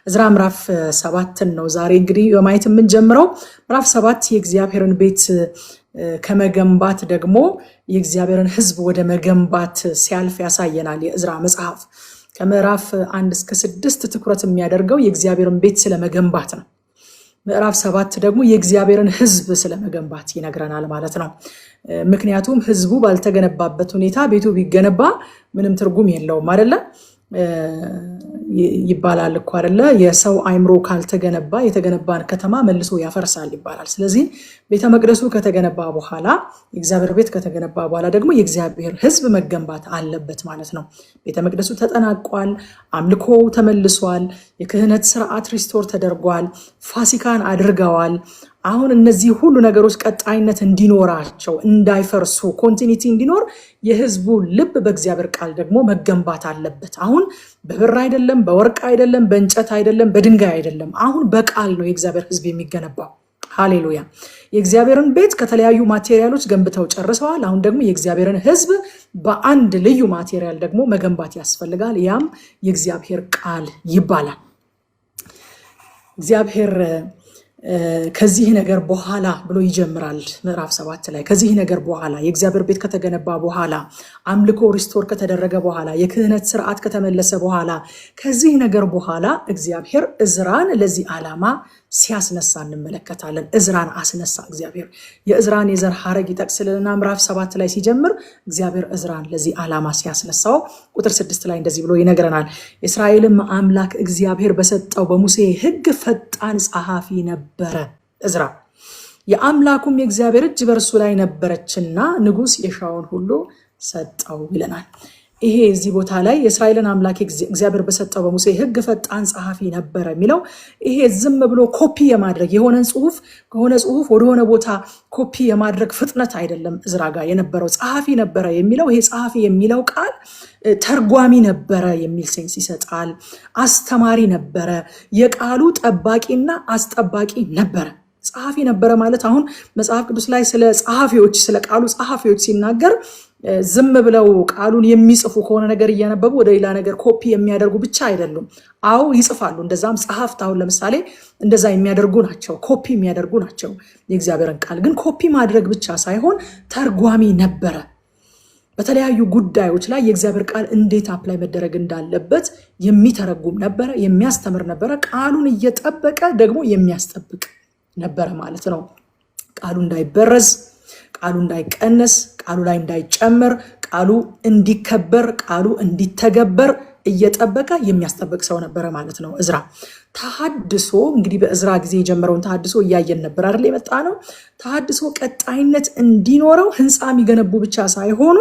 እዝራ ምዕራፍ 7 ነው ዛሬ እንግዲህ በማየት የምንጀምረው። ምዕራፍ 7 የእግዚአብሔርን ቤት ከመገንባት ደግሞ የእግዚአብሔርን ሕዝብ ወደ መገንባት ሲያልፍ ያሳየናል። የእዝራ መጽሐፍ ከምዕራፍ 1 እስከ 6 ትኩረት የሚያደርገው የእግዚአብሔርን ቤት ስለመገንባት ነው። ምዕራፍ 7 ደግሞ የእግዚአብሔርን ሕዝብ ስለመገንባት ይነግረናል ማለት ነው። ምክንያቱም ሕዝቡ ባልተገነባበት ሁኔታ ቤቱ ቢገነባ ምንም ትርጉም የለውም አይደለ? ይባላል እኮ አይደለ? የሰው አይምሮ ካልተገነባ የተገነባን ከተማ መልሶ ያፈርሳል ይባላል። ስለዚህ ቤተ መቅደሱ ከተገነባ በኋላ የእግዚአብሔር ቤት ከተገነባ በኋላ ደግሞ የእግዚአብሔር ሕዝብ መገንባት አለበት ማለት ነው። ቤተ መቅደሱ ተጠናቋል፣ አምልኮ ተመልሷል፣ የክህነት ስርዓት ሪስቶር ተደርጓል፣ ፋሲካን አድርገዋል። አሁን እነዚህ ሁሉ ነገሮች ቀጣይነት እንዲኖራቸው እንዳይፈርሱ ኮንቲኒቲ እንዲኖር የህዝቡ ልብ በእግዚአብሔር ቃል ደግሞ መገንባት አለበት። አሁን በብር አይደለም፣ በወርቅ አይደለም፣ በእንጨት አይደለም፣ በድንጋይ አይደለም። አሁን በቃል ነው የእግዚአብሔር ህዝብ የሚገነባው። ሃሌሉያ። የእግዚአብሔርን ቤት ከተለያዩ ማቴሪያሎች ገንብተው ጨርሰዋል። አሁን ደግሞ የእግዚአብሔርን ህዝብ በአንድ ልዩ ማቴሪያል ደግሞ መገንባት ያስፈልጋል። ያም የእግዚአብሔር ቃል ይባላል። እግዚአብሔር ከዚህ ነገር በኋላ ብሎ ይጀምራል ምዕራፍ 7 ላይ። ከዚህ ነገር በኋላ የእግዚአብሔር ቤት ከተገነባ በኋላ፣ አምልኮ ሪስቶር ከተደረገ በኋላ፣ የክህነት ስርዓት ከተመለሰ በኋላ፣ ከዚህ ነገር በኋላ እግዚአብሔር እዝራን ለዚህ ዓላማ ሲያስነሳ እንመለከታለን። እዝራን አስነሳ እግዚአብሔር። የእዝራን የዘር ሐረግ ይጠቅስልንና ምዕራፍ 7 ላይ ሲጀምር እግዚአብሔር እዝራን ለዚህ ዓላማ ሲያስነሳው ቁጥር 6 ላይ እንደዚህ ብሎ ይነግረናል። የእስራኤልም አምላክ እግዚአብሔር በሰጠው በሙሴ ሕግ ፈጣን ጸሐፊ ነበረ እዝራ። የአምላኩም የእግዚአብሔር እጅ በእርሱ ላይ ነበረችና ንጉሥ የሻውን ሁሉ ሰጠው ይለናል። ይሄ እዚህ ቦታ ላይ የእስራኤልን አምላክ እግዚአብሔር በሰጠው በሙሴ ሕግ ፈጣን ጸሐፊ ነበረ የሚለው ይሄ ዝም ብሎ ኮፒ የማድረግ የሆነን ጽሁፍ ከሆነ ጽሁፍ ወደሆነ ቦታ ኮፒ የማድረግ ፍጥነት አይደለም። እዝራ ጋር የነበረው ጸሐፊ ነበረ የሚለው ይሄ ጸሐፊ የሚለው ቃል ተርጓሚ ነበረ የሚል ሴንስ ይሰጣል። አስተማሪ ነበረ፣ የቃሉ ጠባቂና አስጠባቂ ነበረ። ጸሐፊ ነበረ ማለት አሁን መጽሐፍ ቅዱስ ላይ ስለ ጸሐፊዎች ስለ ቃሉ ጸሐፊዎች ሲናገር ዝም ብለው ቃሉን የሚጽፉ ከሆነ ነገር እያነበቡ ወደ ሌላ ነገር ኮፒ የሚያደርጉ ብቻ አይደሉም። አዎ ይጽፋሉ። እንደዛም ጸሐፍት አሁን ለምሳሌ እንደዛ የሚያደርጉ ናቸው፣ ኮፒ የሚያደርጉ ናቸው። የእግዚአብሔርን ቃል ግን ኮፒ ማድረግ ብቻ ሳይሆን ተርጓሚ ነበረ። በተለያዩ ጉዳዮች ላይ የእግዚአብሔር ቃል እንዴት አፕላይ መደረግ እንዳለበት የሚተረጉም ነበረ፣ የሚያስተምር ነበረ። ቃሉን እየጠበቀ ደግሞ የሚያስጠብቅ ነበረ ማለት ነው። ቃሉ እንዳይበረዝ፣ ቃሉ እንዳይቀነስ፣ ቃሉ ላይ እንዳይጨመር፣ ቃሉ እንዲከበር፣ ቃሉ እንዲተገበር እየጠበቀ የሚያስጠብቅ ሰው ነበረ ማለት ነው እዝራ። ተሐድሶ እንግዲህ በእዝራ ጊዜ የጀመረውን ተሐድሶ እያየን ነበር አይደል? የመጣ ነው። ተሐድሶ ቀጣይነት እንዲኖረው ህንፃ የሚገነቡ ብቻ ሳይሆኑ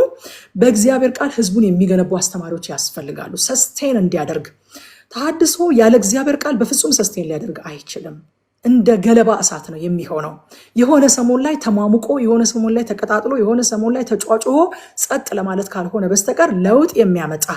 በእግዚአብሔር ቃል ህዝቡን የሚገነቡ አስተማሪዎች ያስፈልጋሉ። ሰስቴን እንዲያደርግ ተሐድሶ ያለ እግዚአብሔር ቃል በፍጹም ሰስቴን ሊያደርግ አይችልም። እንደ ገለባ እሳት ነው የሚሆነው። የሆነ ሰሞን ላይ ተሟሙቆ፣ የሆነ ሰሞን ላይ ተቀጣጥሎ፣ የሆነ ሰሞን ላይ ተጫጭሆ ጸጥ ለማለት ካልሆነ በስተቀር ለውጥ የሚያመጣ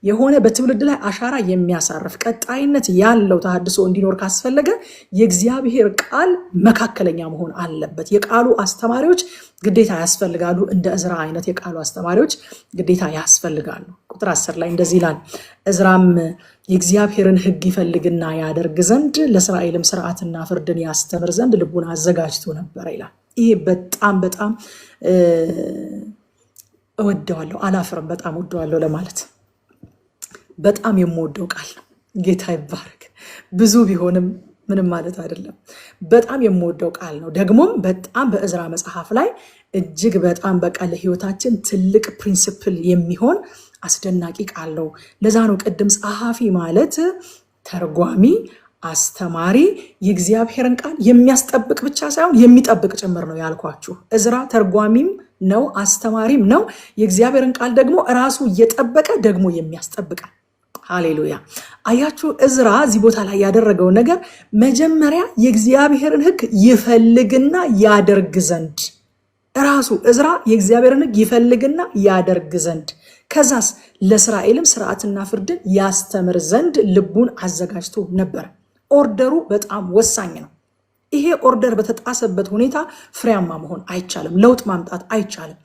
የሆነ በትውልድ ላይ አሻራ የሚያሳርፍ ቀጣይነት ያለው ተሐድሶ እንዲኖር ካስፈለገ የእግዚአብሔር ቃል መካከለኛ መሆን አለበት። የቃሉ አስተማሪዎች ግዴታ ያስፈልጋሉ። እንደ እዝራ አይነት የቃሉ አስተማሪዎች ግዴታ ያስፈልጋሉ። ቁጥር 10 ላይ እንደዚህ ይላል፣ እዝራም የእግዚአብሔርን ሕግ ይፈልግና ያደርግ ዘንድ ለእስራኤልም ስርዓትና ፍርድን ያስተምር ዘንድ ልቡን አዘጋጅቶ ነበረ ይላል። ይሄ በጣም በጣም እወደዋለሁ፣ አላፍርም፣ በጣም እወደዋለሁ ለማለት በጣም የምወደው ቃል ነው። ጌታ ይባረክ። ብዙ ቢሆንም ምንም ማለት አይደለም። በጣም የምወደው ቃል ነው። ደግሞም በጣም በእዝራ መጽሐፍ ላይ እጅግ በጣም በቃ ለህይወታችን ትልቅ ፕሪንሲፕል የሚሆን አስደናቂ ቃል ነው። ለዛ ነው ቅድም ጸሐፊ ማለት ተርጓሚ፣ አስተማሪ፣ የእግዚአብሔርን ቃል የሚያስጠብቅ ብቻ ሳይሆን የሚጠብቅ ጭምር ነው ያልኳችሁ። እዝራ ተርጓሚም ነው አስተማሪም ነው። የእግዚአብሔርን ቃል ደግሞ እራሱ እየጠበቀ ደግሞ የሚያስጠብቅ። ሃሌሉያ። አያችሁ፣ እዝራ እዚህ ቦታ ላይ ያደረገው ነገር መጀመሪያ የእግዚአብሔርን ሕግ ይፈልግና ያደርግ ዘንድ ራሱ እዝራ የእግዚአብሔርን ሕግ ይፈልግና ያደርግ ዘንድ፣ ከዛስ ለእስራኤልም ስርዓትና ፍርድን ያስተምር ዘንድ ልቡን አዘጋጅቶ ነበር። ኦርደሩ በጣም ወሳኝ ነው። ይሄ ኦርደር በተጣሰበት ሁኔታ ፍሬያማ መሆን አይቻልም፣ ለውጥ ማምጣት አይቻልም።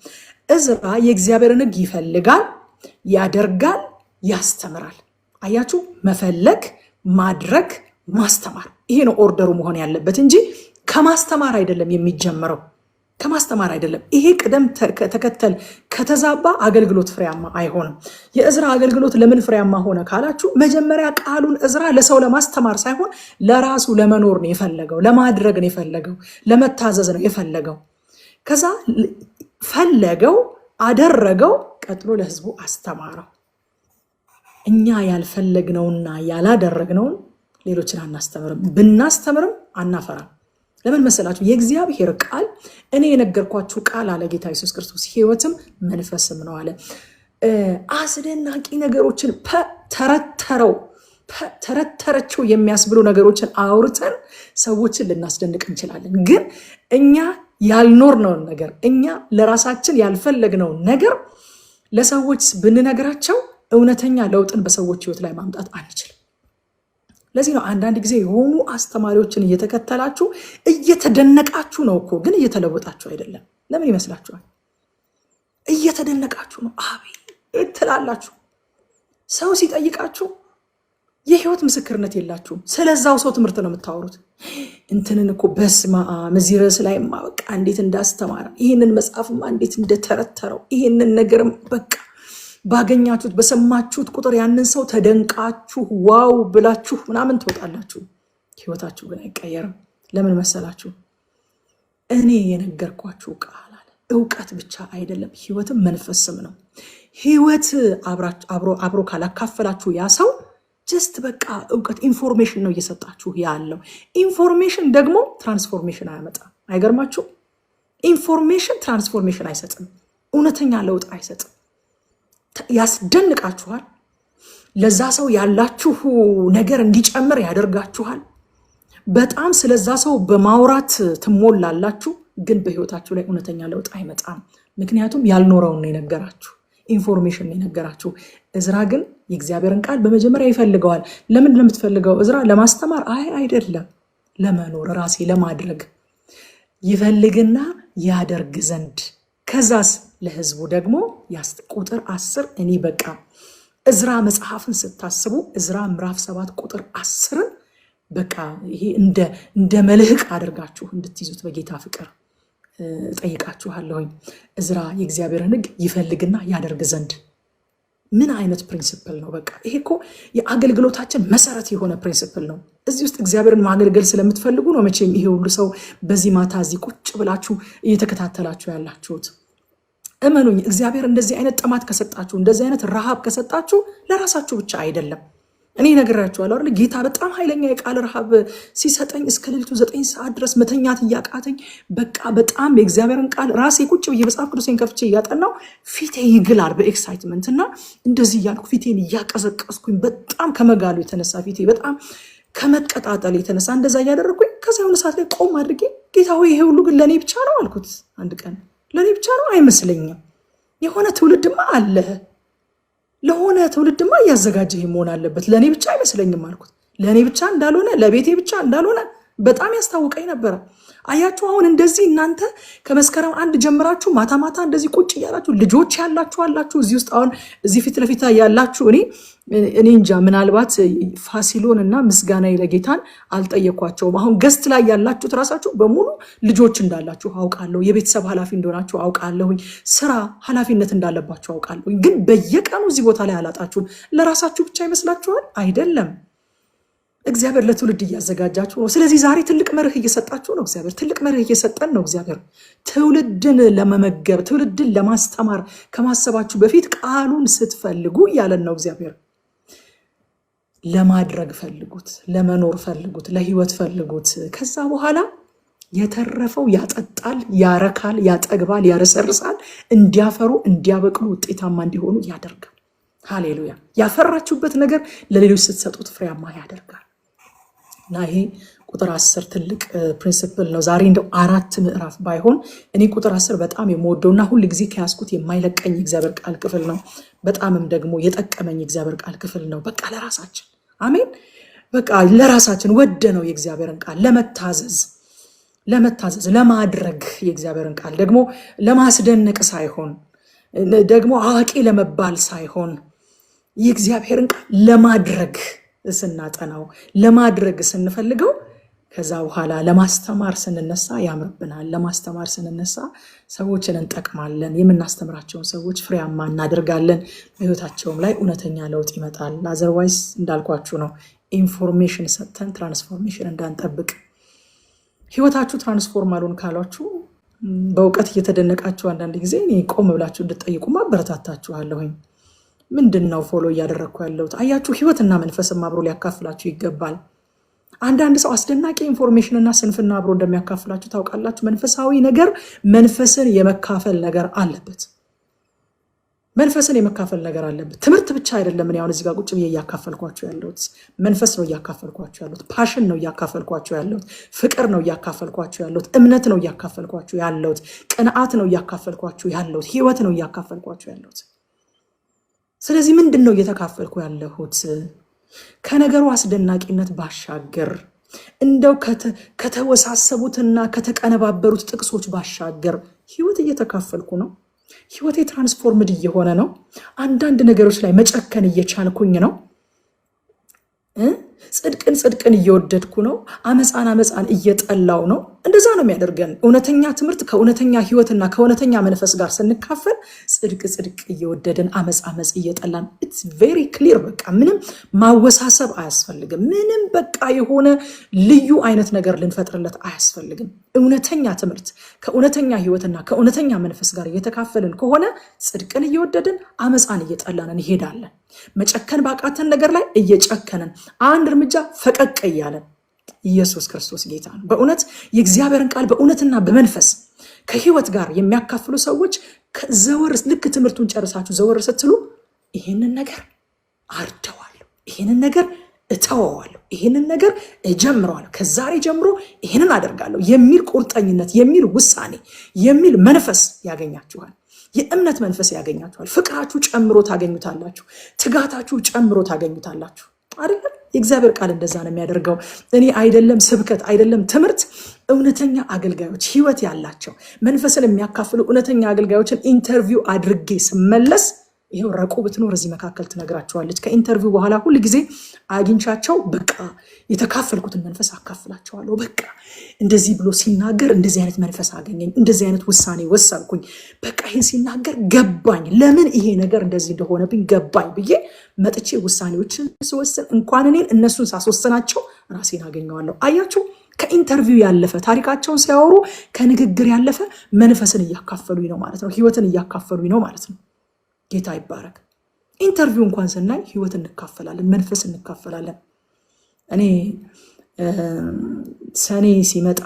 እዝራ የእግዚአብሔርን ሕግ ይፈልጋል፣ ያደርጋል፣ ያስተምራል። አያችሁ፣ መፈለግ፣ ማድረግ፣ ማስተማር። ይሄ ነው ኦርደሩ መሆን ያለበት እንጂ ከማስተማር አይደለም የሚጀምረው። ከማስተማር አይደለም። ይሄ ቅደም ተከተል ከተዛባ አገልግሎት ፍሬያማ አይሆንም። የእዝራ አገልግሎት ለምን ፍሬያማ ሆነ ካላችሁ መጀመሪያ ቃሉን እዝራ ለሰው ለማስተማር ሳይሆን ለራሱ ለመኖር ነው የፈለገው፣ ለማድረግ ነው የፈለገው፣ ለመታዘዝ ነው የፈለገው። ከዛ ፈለገው፣ አደረገው፣ ቀጥሎ ለህዝቡ አስተማረው። እኛ ያልፈለግነውና ያላደረግነውን ሌሎችን አናስተምርም፣ ብናስተምርም አናፈራም። ለምን መሰላችሁ? የእግዚአብሔር ቃል እኔ የነገርኳችሁ ቃል አለ ጌታ ኢየሱስ ክርስቶስ ሕይወትም መንፈስም ነው አለ። አስደናቂ ነገሮችን ተረተረቸው የሚያስብሉ ነገሮችን አውርተን ሰዎችን ልናስደንቅ እንችላለን። ግን እኛ ያልኖርነውን ነገር፣ እኛ ለራሳችን ያልፈለግነውን ነገር ለሰዎች ብንነግራቸው እውነተኛ ለውጥን በሰዎች ሕይወት ላይ ማምጣት አንችልም። ለዚህ ነው አንዳንድ ጊዜ የሆኑ አስተማሪዎችን እየተከተላችሁ እየተደነቃችሁ ነው እኮ፣ ግን እየተለወጣችሁ አይደለም። ለምን ይመስላችኋል? እየተደነቃችሁ ነው፣ አቤት ትላላችሁ። ሰው ሲጠይቃችሁ የህይወት ምስክርነት የላችሁም። ስለዛው ሰው ትምህርት ነው የምታወሩት። እንትንን እኮ በስመ አብ እዚህ ርዕስ ላይ በቃ እንዴት እንዳስተማረ፣ ይህንን መጽሐፍማ እንዴት እንደተረተረው፣ ይህንን ነገርም በቃ ባገኛችሁት በሰማችሁት ቁጥር ያንን ሰው ተደንቃችሁ ዋው ብላችሁ ምናምን ትወጣላችሁ። ህይወታችሁ ግን አይቀየርም። ለምን መሰላችሁ? እኔ የነገርኳችሁ ቃል አለ እውቀት ብቻ አይደለም፣ ህይወትም መንፈስም ነው። ህይወት አብሮ ካላካፈላችሁ ያ ሰው ጀስት በቃ እውቀት ኢንፎርሜሽን ነው እየሰጣችሁ ያለው። ኢንፎርሜሽን ደግሞ ትራንስፎርሜሽን አያመጣም። አይገርማችሁ? ኢንፎርሜሽን ትራንስፎርሜሽን አይሰጥም፣ እውነተኛ ለውጥ አይሰጥም። ያስደንቃችኋል። ለዛ ሰው ያላችሁ ነገር እንዲጨምር ያደርጋችኋል። በጣም ስለዛ ሰው በማውራት ትሞላላችሁ፣ ግን በህይወታችሁ ላይ እውነተኛ ለውጥ አይመጣም። ምክንያቱም ያልኖረውን ነው የነገራችሁ፣ ኢንፎርሜሽን ነው የነገራችሁ። እዝራ ግን የእግዚአብሔርን ቃል በመጀመሪያ ይፈልገዋል። ለምን ለምትፈልገው እዝራ? ለማስተማር አይደለም፣ ለመኖር ራሴ ለማድረግ ይፈልግና ያደርግ ዘንድ። ከዛስ ለህዝቡ ደግሞ ቁጥር 10 እኔ በቃ እዝራ መጽሐፍን ስታስቡ እዝራ ምዕራፍ 7 ቁጥር 10ን በቃ ይሄ እንደ መልህቅ አድርጋችሁ እንድትይዙት በጌታ ፍቅር ጠይቃችኋለሁኝ። እዝራ የእግዚአብሔርን ሕግ ይፈልግና ያደርግ ዘንድ። ምን አይነት ፕሪንሲፕል ነው? በቃ ይሄ እኮ የአገልግሎታችን መሰረት የሆነ ፕሪንሲፕል ነው። እዚህ ውስጥ እግዚአብሔርን ማገልገል ስለምትፈልጉ ነው መቼም ይሄ ሁሉ ሰው በዚህ ማታ እዚህ ቁጭ ብላችሁ እየተከታተላችሁ ያላችሁት። እመኑኝ፣ እግዚአብሔር እንደዚህ አይነት ጥማት ከሰጣችሁ፣ እንደዚህ አይነት ረሃብ ከሰጣችሁ ለራሳችሁ ብቻ አይደለም። እኔ ነግራችኋለሁ አይደል? ጌታ በጣም ኃይለኛ የቃል ረሃብ ሲሰጠኝ እስከ ሌሊቱ 9 ሰዓት ድረስ መተኛት እያቃተኝ በቃ በጣም የእግዚአብሔርን ቃል ራሴ ቁጭ ብዬ መጽሐፍ ቅዱሴን ከፍቼ እያጠናው ፊቴ ይግላል በኤክሳይትመንት እና እንደዚህ እያልኩ ፊቴን እያቀዘቀዝኩኝ በጣም ከመጋሉ የተነሳ ፊቴ በጣም ከመቀጣጠል የተነሳ እንደዛ እያደረግኩኝ ከዛ የሆነ ሰዓት ላይ ቆም አድርጌ ጌታ ሆይ ይሄ ሁሉ ግን ለእኔ ብቻ ነው አልኩት። አንድ ቀን ለእኔ ብቻ ነው አይመስለኝም፣ የሆነ ትውልድማ አለ፣ ለሆነ ትውልድማ እያዘጋጀ መሆን አለበት፣ ለእኔ ብቻ አይመስለኝም አልኩት። ለእኔ ብቻ እንዳልሆነ ለቤቴ ብቻ እንዳልሆነ በጣም ያስታውቀኝ ነበረ። አያችሁ፣ አሁን እንደዚህ እናንተ ከመስከረም 1 ጀምራችሁ ማታ ማታ እንደዚህ ቁጭ እያላችሁ ልጆች ያላችሁ አላችሁ እዚህ ውስጥ አሁን እዚህ ፊት ለፊት ያላችሁ እኔ እንጃ ምናልባት ፋሲሎን እና ምስጋና ለጌታን አልጠየኳቸውም። አሁን ገስት ላይ ያላችሁት ራሳችሁ በሙሉ ልጆች እንዳላችሁ አውቃለሁ። የቤተሰብ ኃላፊ እንደሆናችሁ አውቃለሁኝ። ስራ ኃላፊነት እንዳለባችሁ አውቃለሁኝ። ግን በየቀኑ እዚህ ቦታ ላይ አላጣችሁም። ለራሳችሁ ብቻ ይመስላችኋል? አይደለም። እግዚአብሔር ለትውልድ እያዘጋጃችሁ ነው። ስለዚህ ዛሬ ትልቅ መርህ እየሰጣችሁ ነው። እግዚአብሔር ትልቅ መርህ እየሰጠን ነው። እግዚአብሔር ትውልድን ለመመገብ ትውልድን ለማስተማር ከማሰባችሁ በፊት ቃሉን ስትፈልጉ እያለን ነው እግዚአብሔር። ለማድረግ ፈልጉት፣ ለመኖር ፈልጉት፣ ለህይወት ፈልጉት። ከዛ በኋላ የተረፈው ያጠጣል፣ ያረካል፣ ያጠግባል፣ ያረሰርሳል፣ እንዲያፈሩ እንዲያበቅሉ ውጤታማ እንዲሆኑ ያደርጋል። ሃሌሉያ። ያፈራችሁበት ነገር ለሌሎች ስትሰጡት ፍሬያማ ያደርጋል። እና ይሄ ቁጥር 10 ትልቅ ፕሪንሲፕል ነው። ዛሬ እንደው 4 ምዕራፍ ባይሆን እኔ ቁጥር 10 በጣም የምወደውና ሁል ጊዜ ከያዝኩት የማይለቀኝ እግዚአብሔር ቃል ክፍል ነው። በጣምም ደግሞ የጠቀመኝ እግዚአብሔር ቃል ክፍል ነው። በቃ ለራሳችን አሜን፣ በቃ ለራሳችን ወደ ነው የእግዚአብሔርን ቃል ለመታዘዝ ለማድረግ የእግዚአብሔርን ቃል ደግሞ ለማስደነቅ ሳይሆን ደግሞ አዋቂ ለመባል ሳይሆን የእግዚአብሔርን ቃል ለማድረግ ስናጠናው ለማድረግ ስንፈልገው ከዛ በኋላ ለማስተማር ስንነሳ ያምርብናል። ለማስተማር ስንነሳ ሰዎችን እንጠቅማለን። የምናስተምራቸውን ሰዎች ፍሬያማ እናደርጋለን። በህይወታቸውም ላይ እውነተኛ ለውጥ ይመጣል። አዘርዋይስ እንዳልኳችሁ ነው። ኢንፎርሜሽን ሰጥተን ትራንስፎርሜሽን እንዳንጠብቅ። ህይወታችሁ ትራንስፎርም አልሆን ካሏችሁ በእውቀት እየተደነቃችሁ አንዳንድ ጊዜ እኔ ቆም ብላችሁ እንድትጠይቁ ማበረታታችኋለሁኝ። ምንድን ነው ፎሎ እያደረግኩ ያለሁት? አያችሁ፣ ህይወትና መንፈስም አብሮ ሊያካፍላችሁ ይገባል። አንዳንድ ሰው አስደናቂ ኢንፎርሜሽን እና ስንፍና አብሮ እንደሚያካፍላችሁ ታውቃላችሁ። መንፈሳዊ ነገር መንፈስን የመካፈል ነገር አለበት። መንፈስን የመካፈል ነገር አለበት። ትምህርት ብቻ አይደለም። እኔ አሁን እዚህ ጋር ቁጭ ብዬ እያካፈልኳቸው ያለሁት መንፈስ ነው እያካፈልኳቸው ያለሁት፣ ፓሽን ነው እያካፈልኳቸው ያለሁት፣ ፍቅር ነው እያካፈልኳቸው ያለሁት፣ እምነት ነው እያካፈልኳቸው ያለሁት፣ ቅንዓት ነው እያካፈልኳቸው ያለሁት፣ ህይወት ነው እያካፈልኳቸው ያለሁት። ስለዚህ ምንድን ነው እየተካፈልኩ ያለሁት? ከነገሩ አስደናቂነት ባሻገር እንደው ከተወሳሰቡትና ከተቀነባበሩት ጥቅሶች ባሻገር ህይወት እየተካፈልኩ ነው። ህይወቴ ትራንስፎርምድ እየሆነ ነው። አንዳንድ ነገሮች ላይ መጨከን እየቻልኩኝ ነው። ጽድቅን እየወደድኩ ነው። አመፃን እየጠላው ነው። እንደዛ ነው የሚያደርገን። እውነተኛ ትምህርት ከእውነተኛ ህይወትና ከእውነተኛ መንፈስ ጋር ስንካፈል ጽድቅ እየወደድን አመፅ እየጠላን ኢትስ ቬሪ ክሊር። በቃ ምንም ማወሳሰብ አያስፈልግም። ምንም በቃ የሆነ ልዩ አይነት ነገር ልንፈጥርለት አያስፈልግም። እውነተኛ ትምህርት ከእውነተኛ ህይወትና ከእውነተኛ መንፈስ ጋር እየተካፈልን ከሆነ ጽድቅን እየወደድን አመፃን እየጠላን እንሄዳለን። መጨከን ባቃተን ነገር ላይ እየጨከንን አንድ እርምጃ ፈቀቅ እያለን ኢየሱስ ክርስቶስ ጌታ ነው። በእውነት የእግዚአብሔርን ቃል በእውነትና በመንፈስ ከህይወት ጋር የሚያካፍሉ ሰዎች ዘወር ልክ ትምህርቱን ጨርሳችሁ ዘወር ስትሉ ይህንን ነገር አርደዋለሁ፣ ይህንን ነገር እተወዋለሁ፣ ይህንን ነገር እጀምረዋለሁ፣ ከዛሬ ጀምሮ ይህንን አደርጋለሁ የሚል ቁርጠኝነት፣ የሚል ውሳኔ፣ የሚል መንፈስ ያገኛችኋል። የእምነት መንፈስ ያገኛችኋል። ፍቅራችሁ ጨምሮ ታገኙታላችሁ። ትጋታችሁ ጨምሮ ታገኙታላችሁ። አይደለም? የእግዚአብሔር ቃል እንደዛ ነው የሚያደርገው። እኔ አይደለም ስብከት አይደለም ትምህርት፣ እውነተኛ አገልጋዮች ህይወት ያላቸው መንፈስን የሚያካፍሉ እውነተኛ አገልጋዮችን ኢንተርቪው አድርጌ ስመለስ ይሄው ረቁ ብትኖር እዚህ መካከል ትነግራቸዋለች። ከኢንተርቪው በኋላ ሁል ጊዜ አግኝቻቸው በቃ የተካፈልኩትን መንፈስ አካፍላቸዋለሁ። በቃ እንደዚህ ብሎ ሲናገር እንደዚህ አይነት መንፈስ አገኘኝ፣ እንደዚህ አይነት ውሳኔ ወሰንኩኝ፣ በቃ ይህን ሲናገር ገባኝ፣ ለምን ይሄ ነገር እንደዚህ እንደሆነብኝ ገባኝ ብዬ መጥቼ ውሳኔዎችን ስወስን እንኳን እኔን እነሱን ሳስወሰናቸው ራሴን አገኘዋለሁ። አያችሁ፣ ከኢንተርቪው ያለፈ ታሪካቸውን ሲያወሩ ከንግግር ያለፈ መንፈስን እያካፈሉኝ ነው ማለት ነው። ህይወትን እያካፈሉኝ ነው ማለት ነው። ጌታ ይባረክ። ኢንተርቪው እንኳን ስናይ ህይወት እንካፈላለን፣ መንፈስ እንካፈላለን። እኔ ሰኔ ሲመጣ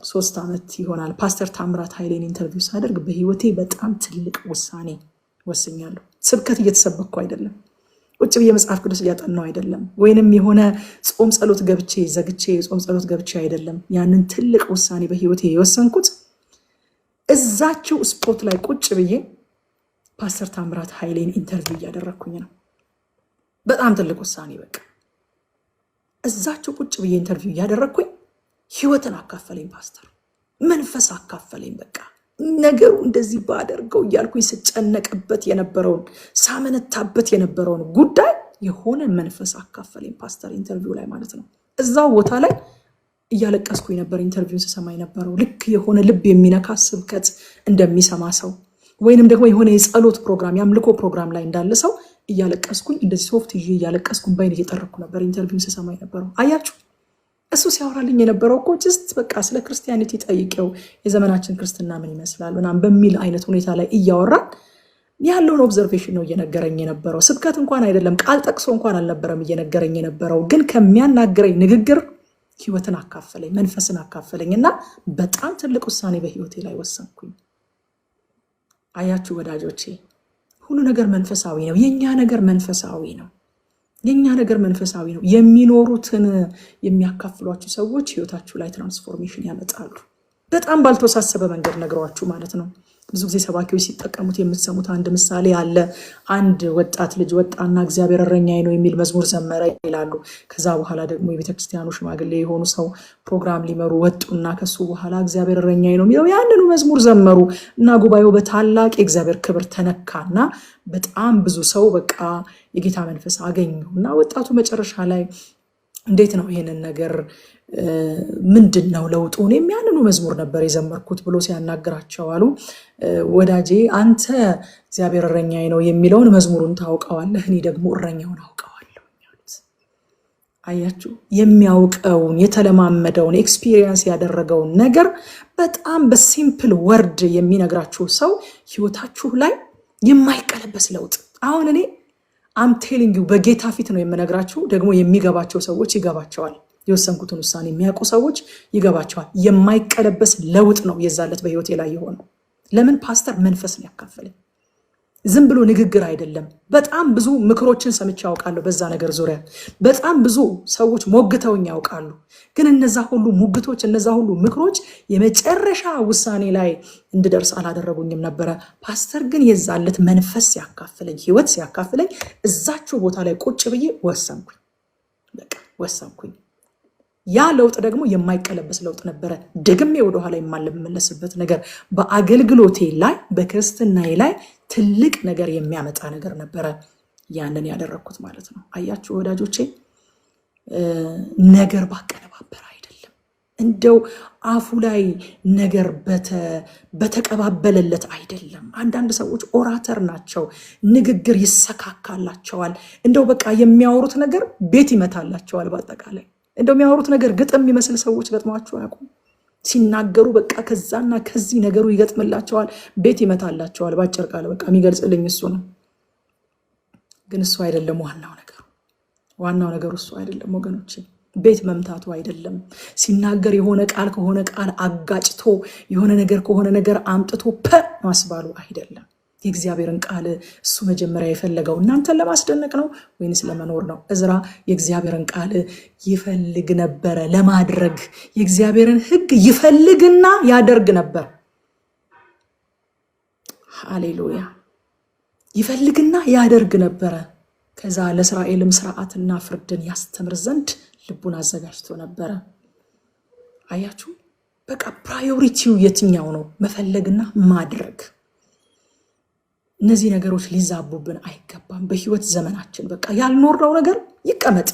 3 ዓመት ይሆናል ፓስተር ታምራት ኃይሌን ኢንተርቪው ሳደርግ በህይወቴ በጣም ትልቅ ውሳኔ ወስኛለሁ። ስብከት እየተሰበኩ አይደለም፣ ቁጭ ብዬ መጽሐፍ ቅዱስ እያጠናው አይደለም፣ ወይንም የሆነ ጾም ጸሎት ገብቼ ዘግቼ ጾም ጸሎት ገብቼ አይደለም። ያንን ትልቅ ውሳኔ በህይወቴ የወሰንኩት እዛችው ስፖርት ላይ ቁጭ ብዬ ፓስተር ታምራት ኃይሌን ኢንተርቪው እያደረግኩኝ ነው። በጣም ትልቅ ውሳኔ። በቃ እዛችሁ ቁጭ ብዬ ኢንተርቪው እያደረግኩኝ ህይወትን አካፈለኝ ፓስተር፣ መንፈስ አካፈለኝ። በቃ ነገሩ እንደዚህ ባደርገው እያልኩኝ ስጨነቅበት የነበረውን ሳመነታበት የነበረውን ጉዳይ የሆነ መንፈስ አካፈለኝ ፓስተር፣ ኢንተርቪው ላይ ማለት ነው። እዛው ቦታ ላይ እያለቀስኩኝ ነበር ኢንተርቪውን ስሰማ የነበረው። ልክ የሆነ ልብ የሚነካ ስብከት እንደሚሰማ ሰው ወይንም ደግሞ የሆነ የጸሎት ፕሮግራም የአምልኮ ፕሮግራም ላይ እንዳለ ሰው እያለቀስኩኝ እንደዚህ ሶፍት ይዤ እያለቀስኩኝ በአይን እየጠረኩ ነበር ኢንተርቪውን ስሰማ የነበረው። አያችሁ፣ እሱ ሲያወራልኝ የነበረው እኮ ጅስት በቃ ስለ ክርስቲያኒቲ ጠይቄው የዘመናችን ክርስትና ምን ይመስላል ምናምን በሚል አይነት ሁኔታ ላይ እያወራን ያለውን ኦብዘርቬሽን ነው እየነገረኝ የነበረው። ስብከት እንኳን አይደለም፣ ቃል ጠቅሶ እንኳን አልነበረም እየነገረኝ የነበረው። ግን ከሚያናግረኝ ንግግር ህይወትን አካፈለኝ፣ መንፈስን አካፈለኝ እና በጣም ትልቅ ውሳኔ በህይወቴ ላይ ወሰንኩኝ። አያችሁ ወዳጆቼ፣ ሁሉ ነገር መንፈሳዊ ነው። የኛ ነገር መንፈሳዊ ነው። የኛ ነገር መንፈሳዊ ነው። የሚኖሩትን የሚያካፍሏችሁ ሰዎች ህይወታችሁ ላይ ትራንስፎርሜሽን ያመጣሉ። በጣም ባልተወሳሰበ መንገድ ነግሯችሁ ማለት ነው። ብዙ ጊዜ ሰባኪዎች ሲጠቀሙት የምትሰሙት አንድ ምሳሌ አለ። አንድ ወጣት ልጅ ወጣና እግዚአብሔር እረኛዬ ነው የሚል መዝሙር ዘመረ ይላሉ። ከዛ በኋላ ደግሞ የቤተክርስቲያኑ ሽማግሌ የሆኑ ሰው ፕሮግራም ሊመሩ ወጡና ከሱ በኋላ እግዚአብሔር እረኛዬ ነው የሚለው ያንኑ መዝሙር ዘመሩ እና ጉባኤው በታላቅ የእግዚአብሔር ክብር ተነካና በጣም ብዙ ሰው በቃ የጌታ መንፈስ አገኘው እና ወጣቱ መጨረሻ ላይ እንዴት ነው ይሄንን ነገር ምንድነው ለውጡ? እኔም ያንኑ መዝሙር ነበር የዘመርኩት ብሎ ሲያናግራቸው አሉ። ወዳጄ አንተ እግዚአብሔር እረኛዬ ነው የሚለውን መዝሙሩን ታውቀዋለህ፣ እኔ ደግሞ እረኛውን አውቀዋለሁ ያሉት። አያችሁ፣ የሚያውቀውን የተለማመደውን ኤክስፒሪየንስ ያደረገውን ነገር በጣም በሲምፕል ወርድ የሚነግራችሁ ሰው ህይወታችሁ ላይ የማይቀለበስ ለውጥ። አሁን እኔ አም ቴሊንግ ዩ በጌታ ፊት ነው የምነግራችሁ። ደግሞ የሚገባቸው ሰዎች ይገባቸዋል። የወሰንኩትን ውሳኔ የሚያውቁ ሰዎች ይገባቸዋል። የማይቀለበስ ለውጥ ነው የዛለት በህይወቴ ላይ የሆነው። ለምን? ፓስተር መንፈስ ነው ያካፈለኝ። ዝም ብሎ ንግግር አይደለም። በጣም ብዙ ምክሮችን ሰምቼ ያውቃለሁ በዛ ነገር ዙሪያ። በጣም ብዙ ሰዎች ሞግተውኝ ያውቃሉ። ግን እነዛ ሁሉ ሙግቶች፣ እነዛ ሁሉ ምክሮች የመጨረሻ ውሳኔ ላይ እንድደርስ አላደረጉኝም ነበረ። ፓስተር ግን የዛለት መንፈስ ሲያካፍለኝ፣ ህይወት ሲያካፍለኝ እዛችሁ ቦታ ላይ ቁጭ ብዬ ወሰንኩኝ። በቃ ወሰንኩኝ። ያ ለውጥ ደግሞ የማይቀለበስ ለውጥ ነበረ። ደግሜ ወደኋላ የማልመለስበት ነገር፣ በአገልግሎቴ ላይ በክርስትናዬ ላይ ትልቅ ነገር የሚያመጣ ነገር ነበረ ያንን ያደረኩት ማለት ነው። አያችሁ ወዳጆቼ፣ ነገር ባቀነባበር አይደለም። እንደው አፉ ላይ ነገር በተቀባበለለት አይደለም። አንዳንድ ሰዎች ኦራተር ናቸው፣ ንግግር ይሰካካላቸዋል። እንደው በቃ የሚያወሩት ነገር ቤት ይመታላቸዋል። በአጠቃላይ እንደው የሚያወሩት ነገር ግጥም የሚመስል ሰዎች ገጥሟቸው አያውቁም? ሲናገሩ በቃ ከዛና ከዚህ ነገሩ ይገጥምላቸዋል፣ ቤት ይመታላቸዋል። ባጭር ቃል በቃ የሚገልጽልኝ እሱ ነው። ግን እሱ አይደለም ዋናው ነገሩ። ዋናው ነገሩ እሱ አይደለም ወገኖች። ቤት መምታቱ አይደለም። ሲናገር የሆነ ቃል ከሆነ ቃል አጋጭቶ የሆነ ነገር ከሆነ ነገር አምጥቶ ማስባሉ አይደለም። የእግዚአብሔርን ቃል እሱ መጀመሪያ የፈለገው እናንተን ለማስደነቅ ነው ወይንስ ለመኖር ነው? እዝራ የእግዚአብሔርን ቃል ይፈልግ ነበረ ለማድረግ። የእግዚአብሔርን ሕግ ይፈልግና ያደርግ ነበር። ሃሌሉያ! ይፈልግና ያደርግ ነበረ። ከዛ ለእስራኤልም ስርዓትና ፍርድን ያስተምር ዘንድ ልቡን አዘጋጅቶ ነበረ። አያችሁ፣ በቃ ፕራዮሪቲው የትኛው ነው? መፈለግና ማድረግ። እነዚህ ነገሮች ሊዛቡብን አይገባም። በህይወት ዘመናችን በቃ ያልኖርነው ነገር ይቀመጥ።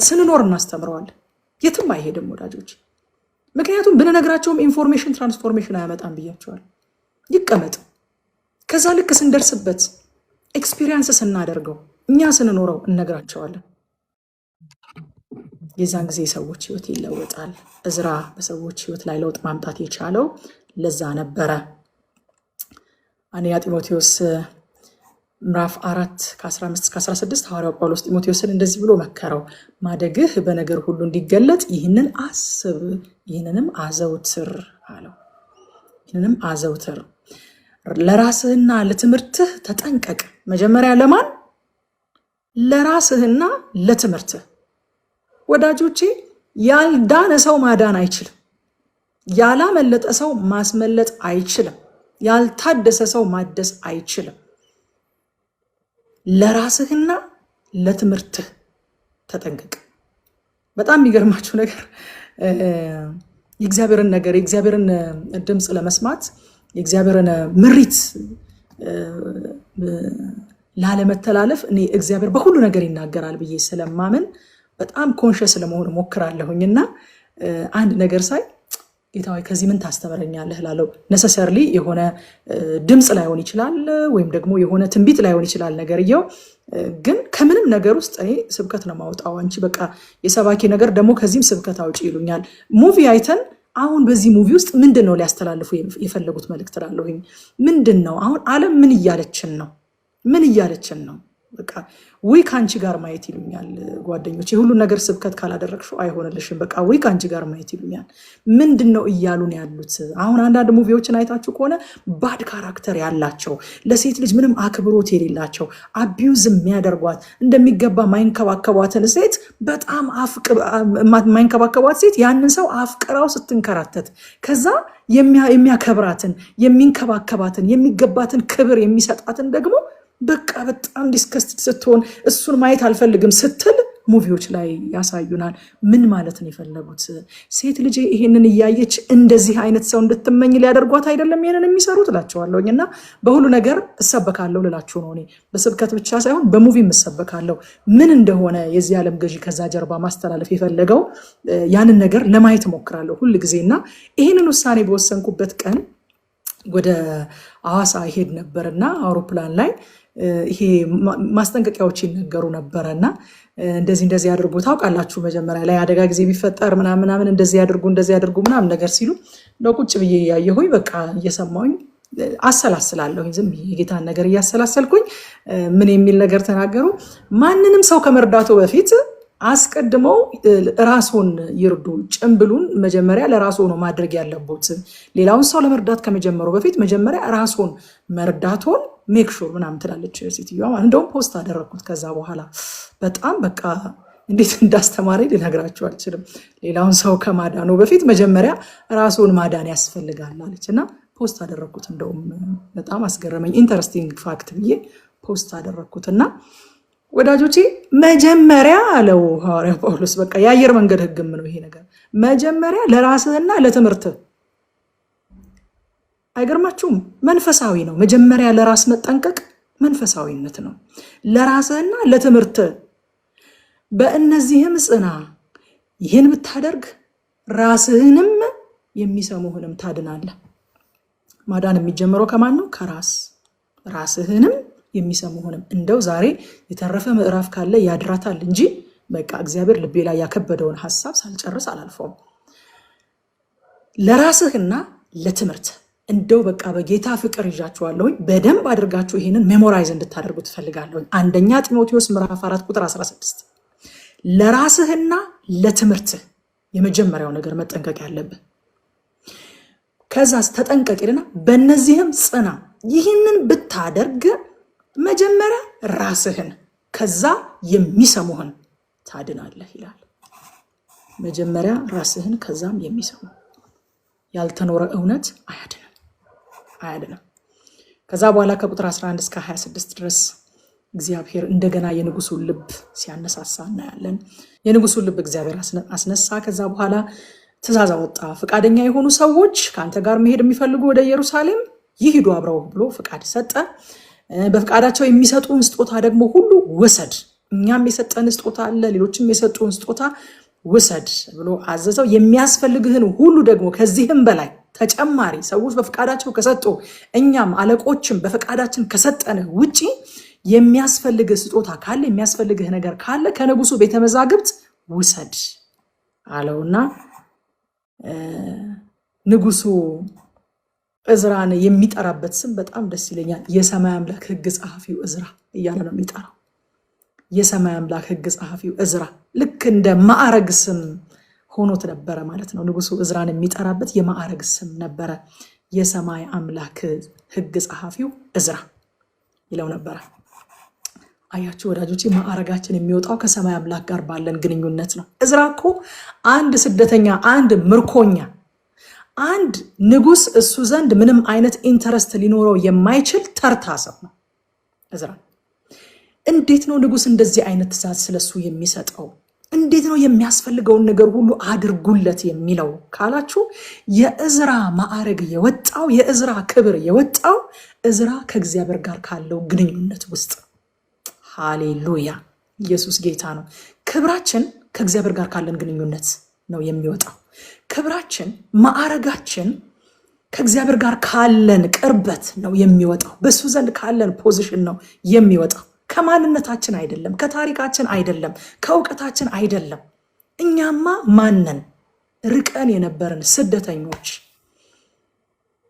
ስንኖር እናስተምረዋለን። የትም አይሄድም ወዳጆች። ምክንያቱም ብንነግራቸውም ኢንፎርሜሽን ትራንስፎርሜሽን አያመጣም ብያቸዋል። ይቀመጥ። ከዛ ልክ ስንደርስበት ኤክስፒሪየንስ ስናደርገው እኛ ስንኖረው እነግራቸዋለን። የዛን ጊዜ ሰዎች ህይወት ይለወጣል። እዝራ በሰዎች ህይወት ላይ ለውጥ ማምጣት የቻለው ለዛ ነበረ። አንደኛ ጢሞቴዎስ ምዕራፍ 4 ከ15-16 ሐዋርያው ጳውሎስ ጢሞቴዎስን እንደዚህ ብሎ መከረው። ማደግህ በነገር ሁሉ እንዲገለጥ ይህንን አስብ፣ ይህንንም አዘውትር አለው። ይህንንም አዘውትር። ለራስህና ለትምህርትህ ተጠንቀቅ። መጀመሪያ ለማን? ለራስህና ለትምህርትህ። ወዳጆቼ፣ ያልዳነ ሰው ማዳን አይችልም። ያላመለጠ ሰው ማስመለጥ አይችልም። ያልታደሰ ሰው ማደስ አይችልም። ለራስህና ለትምህርትህ ተጠንቀቅ። በጣም የሚገርማችሁ ነገር የእግዚአብሔርን ነገር የእግዚአብሔርን ድምፅ ለመስማት የእግዚአብሔርን ምሪት ላለመተላለፍ እኔ እግዚአብሔር በሁሉ ነገር ይናገራል ብዬ ስለማምን በጣም ኮንሸስ ለመሆን ሞክራለሁኝና አንድ ነገር ሳይ ጌታ ሆይ ከዚህ ምን ታስተምረኛለህ ላለው ነሰሰርሊ የሆነ ድምፅ ላይሆን ይችላል ወይም ደግሞ የሆነ ትንቢት ላይሆን ይችላል። ነገርየው ግን ከምንም ነገር ውስጥ እኔ ስብከት ነው ማውጣው። አንቺ በቃ የሰባኪ ነገር ደግሞ ከዚህም ስብከት አውጪ ይሉኛል። ሙቪ አይተን አሁን በዚህ ሙቪ ውስጥ ምንድነው ሊያስተላልፉ የፈለጉት መልእክት ላለሁኝ ምንድነው? አሁን ዓለም ምን እያለችን ነው? ምን እያለችን ነው? በቃ ወይ ካንቺ ጋር ማየት ይሉኛል ጓደኞች። የሁሉን ነገር ስብከት ካላደረግሽው አይሆንልሽም። በቃ ወይ ካንቺ ጋር ማየት ይሉኛል። ምንድነው እያሉን ያሉት? አሁን አንዳንድ ሙቪዎችን አይታችሁ ከሆነ ባድ ካራክተር ያላቸው ለሴት ልጅ ምንም አክብሮት የሌላቸው አቢዩዝ የሚያደርጓት እንደሚገባ ማይንከባከቧትን ሴት በጣም ማይንከባከቧት ሴት ያንን ሰው አፍቅራው ስትንከራተት ከዛ የሚያከብራትን የሚንከባከባትን የሚገባትን ክብር የሚሰጣትን ደግሞ በቃ በጣም ዲስከስት ስትሆን እሱን ማየት አልፈልግም ስትል ሙቪዎች ላይ ያሳዩናል። ምን ማለት ነው የፈለጉት? ሴት ልጅ ይሄንን እያየች እንደዚህ አይነት ሰው እንድትመኝ ሊያደርጓት አይደለም ይሄንን የሚሰሩት እላቸዋለሁኝ። እና በሁሉ ነገር እሰበካለሁ ልላችሁ ነው። እኔ በስብከት ብቻ ሳይሆን በሙቪም እሰበካለሁ። ምን እንደሆነ የዚህ ዓለም ገዢ ከዛ ጀርባ ማስተላለፍ የፈለገው ያንን ነገር ለማየት እሞክራለሁ ሁል ጊዜ። እና ይሄንን ውሳኔ በወሰንኩበት ቀን ወደ ሐዋሳ ይሄድ ነበርና አውሮፕላን ላይ ይሄ ማስጠንቀቂያዎች ይነገሩ ነበረና እንደዚህ አድርጉ ታውቃላችሁ፣ መጀመሪያ ላይ አደጋ ጊዜ ቢፈጠር ምናምን እንደዚህ አድርጉ ምናምን ነገር ሲሉ ቁጭ ብዬ ያየሁኝ በቃ እየሰማሁኝ አሰላስላለሁኝ። ዝም ብዬ የጌታን ነገር እያሰላሰልኩኝ ምን የሚል ነገር ተናገሩ? ማንንም ሰው ከመርዳቱ በፊት አስቀድመው ራስዎን ይርዱ። ጭምብሉን መጀመሪያ ለራስዎ ነው ማድረግ ያለቦት። ሌላውን ሰው ለመርዳት ከመጀመሩ በፊት መጀመሪያ ራስዎን መርዳቶን ሜክ ሹር ምናምን ትላለች ሴትዮዋ። እንደውም ፖስት አደረግኩት። ከዛ በኋላ በጣም በቃ እንዴት እንዳስተማረኝ ልነግራችሁ አልችልም። ሌላውን ሰው ከማዳኑ በፊት መጀመሪያ ራስዎን ማዳን ያስፈልጋል አለች እና ፖስት አደረግኩት። እንደውም በጣም አስገረመኝ። ኢንተረስቲንግ ፋክት ብዬ ፖስት አደረግኩትና ወዳጆቼ መጀመሪያ አለው ሐዋርያው ጳውሎስ፣ በቃ የአየር መንገድ ህግም ነው ይሄ ነገር። መጀመሪያ ለራስህና ለትምህርትህ። አይገርማችሁም? መንፈሳዊ ነው። መጀመሪያ ለራስ መጠንቀቅ መንፈሳዊነት ነው። ለራስህና ለትምህርትህ በእነዚህም ጽና፣ ይህን ብታደርግ ራስህንም የሚሰሙህንም ታድናለህ። ማዳን የሚጀምረው ከማን ነው? ከራስ። ራስህንም የሚሰሙህንም። እንደው ዛሬ የተረፈ ምዕራፍ ካለ ያድራታል እንጂ በቃ እግዚአብሔር ልቤ ላይ ያከበደውን ሐሳብ ሳልጨርስ አላልፈውም። ለራስህና ለትምህርት እንደው በቃ በጌታ ፍቅር ይዣችኋለሁኝ። በደንብ አድርጋችሁ ይሄንን ሜሞራይዝ እንድታደርጉ ትፈልጋለሁኝ። አንደኛ ጢሞቴዎስ ምዕራፍ 4 ቁጥር 16 ለራስህና ለትምህርትህ የመጀመሪያው ነገር መጠንቀቅ ያለብህ። ከዛስ ተጠንቀቅልና በእነዚህም ጽና፣ ይህንን ብታደርግ መጀመሪያ ራስህን ከዛ የሚሰሙህን ታድናለህ ይላል። መጀመሪያ ራስህን ከዛም የሚሰሙ። ያልተኖረ እውነት አያድንም። ከዛ በኋላ ከቁጥር 11 እስከ 26 ድረስ እግዚአብሔር እንደገና የንጉሱን ልብ ሲያነሳሳ እናያለን። የንጉሱን ልብ እግዚአብሔር አስነሳ። ከዛ በኋላ ትእዛዝ አወጣ። ፈቃደኛ የሆኑ ሰዎች ከአንተ ጋር መሄድ የሚፈልጉ ወደ ኢየሩሳሌም ይሂዱ አብረው ብሎ ፈቃድ ሰጠ። በፈቃዳቸው የሚሰጡን ስጦታ ደግሞ ሁሉ ውሰድ። እኛም የሰጠን ስጦታ አለ፣ ሌሎችም የሰጡን ስጦታ ውሰድ ብሎ አዘዘው። የሚያስፈልግህን ሁሉ ደግሞ ከዚህም በላይ ተጨማሪ ሰዎች በፈቃዳቸው ከሰጡ፣ እኛም አለቆችም በፈቃዳችን ከሰጠንህ ውጪ የሚያስፈልግህ ስጦታ ካለ፣ የሚያስፈልግህ ነገር ካለ ከንጉሱ ቤተ መዛግብት ውሰድ አለውና ንጉሱ እዝራን የሚጠራበት ስም በጣም ደስ ይለኛል። የሰማይ አምላክ ሕግ ጸሐፊው እዝራ እያለ ነው የሚጠራው። የሰማይ አምላክ ሕግ ጸሐፊው እዝራ ልክ እንደ ማዕረግ ስም ሆኖት ነበረ ማለት ነው። ንጉሱ እዝራን የሚጠራበት የማዕረግ ስም ነበረ። የሰማይ አምላክ ሕግ ጸሐፊው እዝራ ይለው ነበረ። አያችሁ ወዳጆቼ፣ ማዕረጋችን የሚወጣው ከሰማይ አምላክ ጋር ባለን ግንኙነት ነው። እዝራ እኮ አንድ ስደተኛ፣ አንድ ምርኮኛ፣ አንድ ንጉስ እሱ ዘንድ ምንም አይነት ኢንተረስት ሊኖረው የማይችል ተርታ ሰው ነው እዝራ። እንዴት ነው ንጉስ እንደዚህ አይነት ትእዛዝ ስለሱ የሚሰጠው? እንዴት ነው የሚያስፈልገውን ነገር ሁሉ አድርጉለት የሚለው ካላችሁ፣ የእዝራ ማዕረግ የወጣው የእዝራ ክብር የወጣው እዝራ ከእግዚአብሔር ጋር ካለው ግንኙነት ውስጥ። ሃሌሉያ! ኢየሱስ ጌታ ነው። ክብራችን ከእግዚአብሔር ጋር ካለን ግንኙነት ነው የሚወጣው። ክብራችን ማዕረጋችን ከእግዚአብሔር ጋር ካለን ቅርበት ነው የሚወጣው። በሱ ዘንድ ካለን ፖዚሽን ነው የሚወጣው። ከማንነታችን አይደለም፣ ከታሪካችን አይደለም፣ ከእውቀታችን አይደለም። እኛማ ማነን? ርቀን የነበርን ስደተኞች፣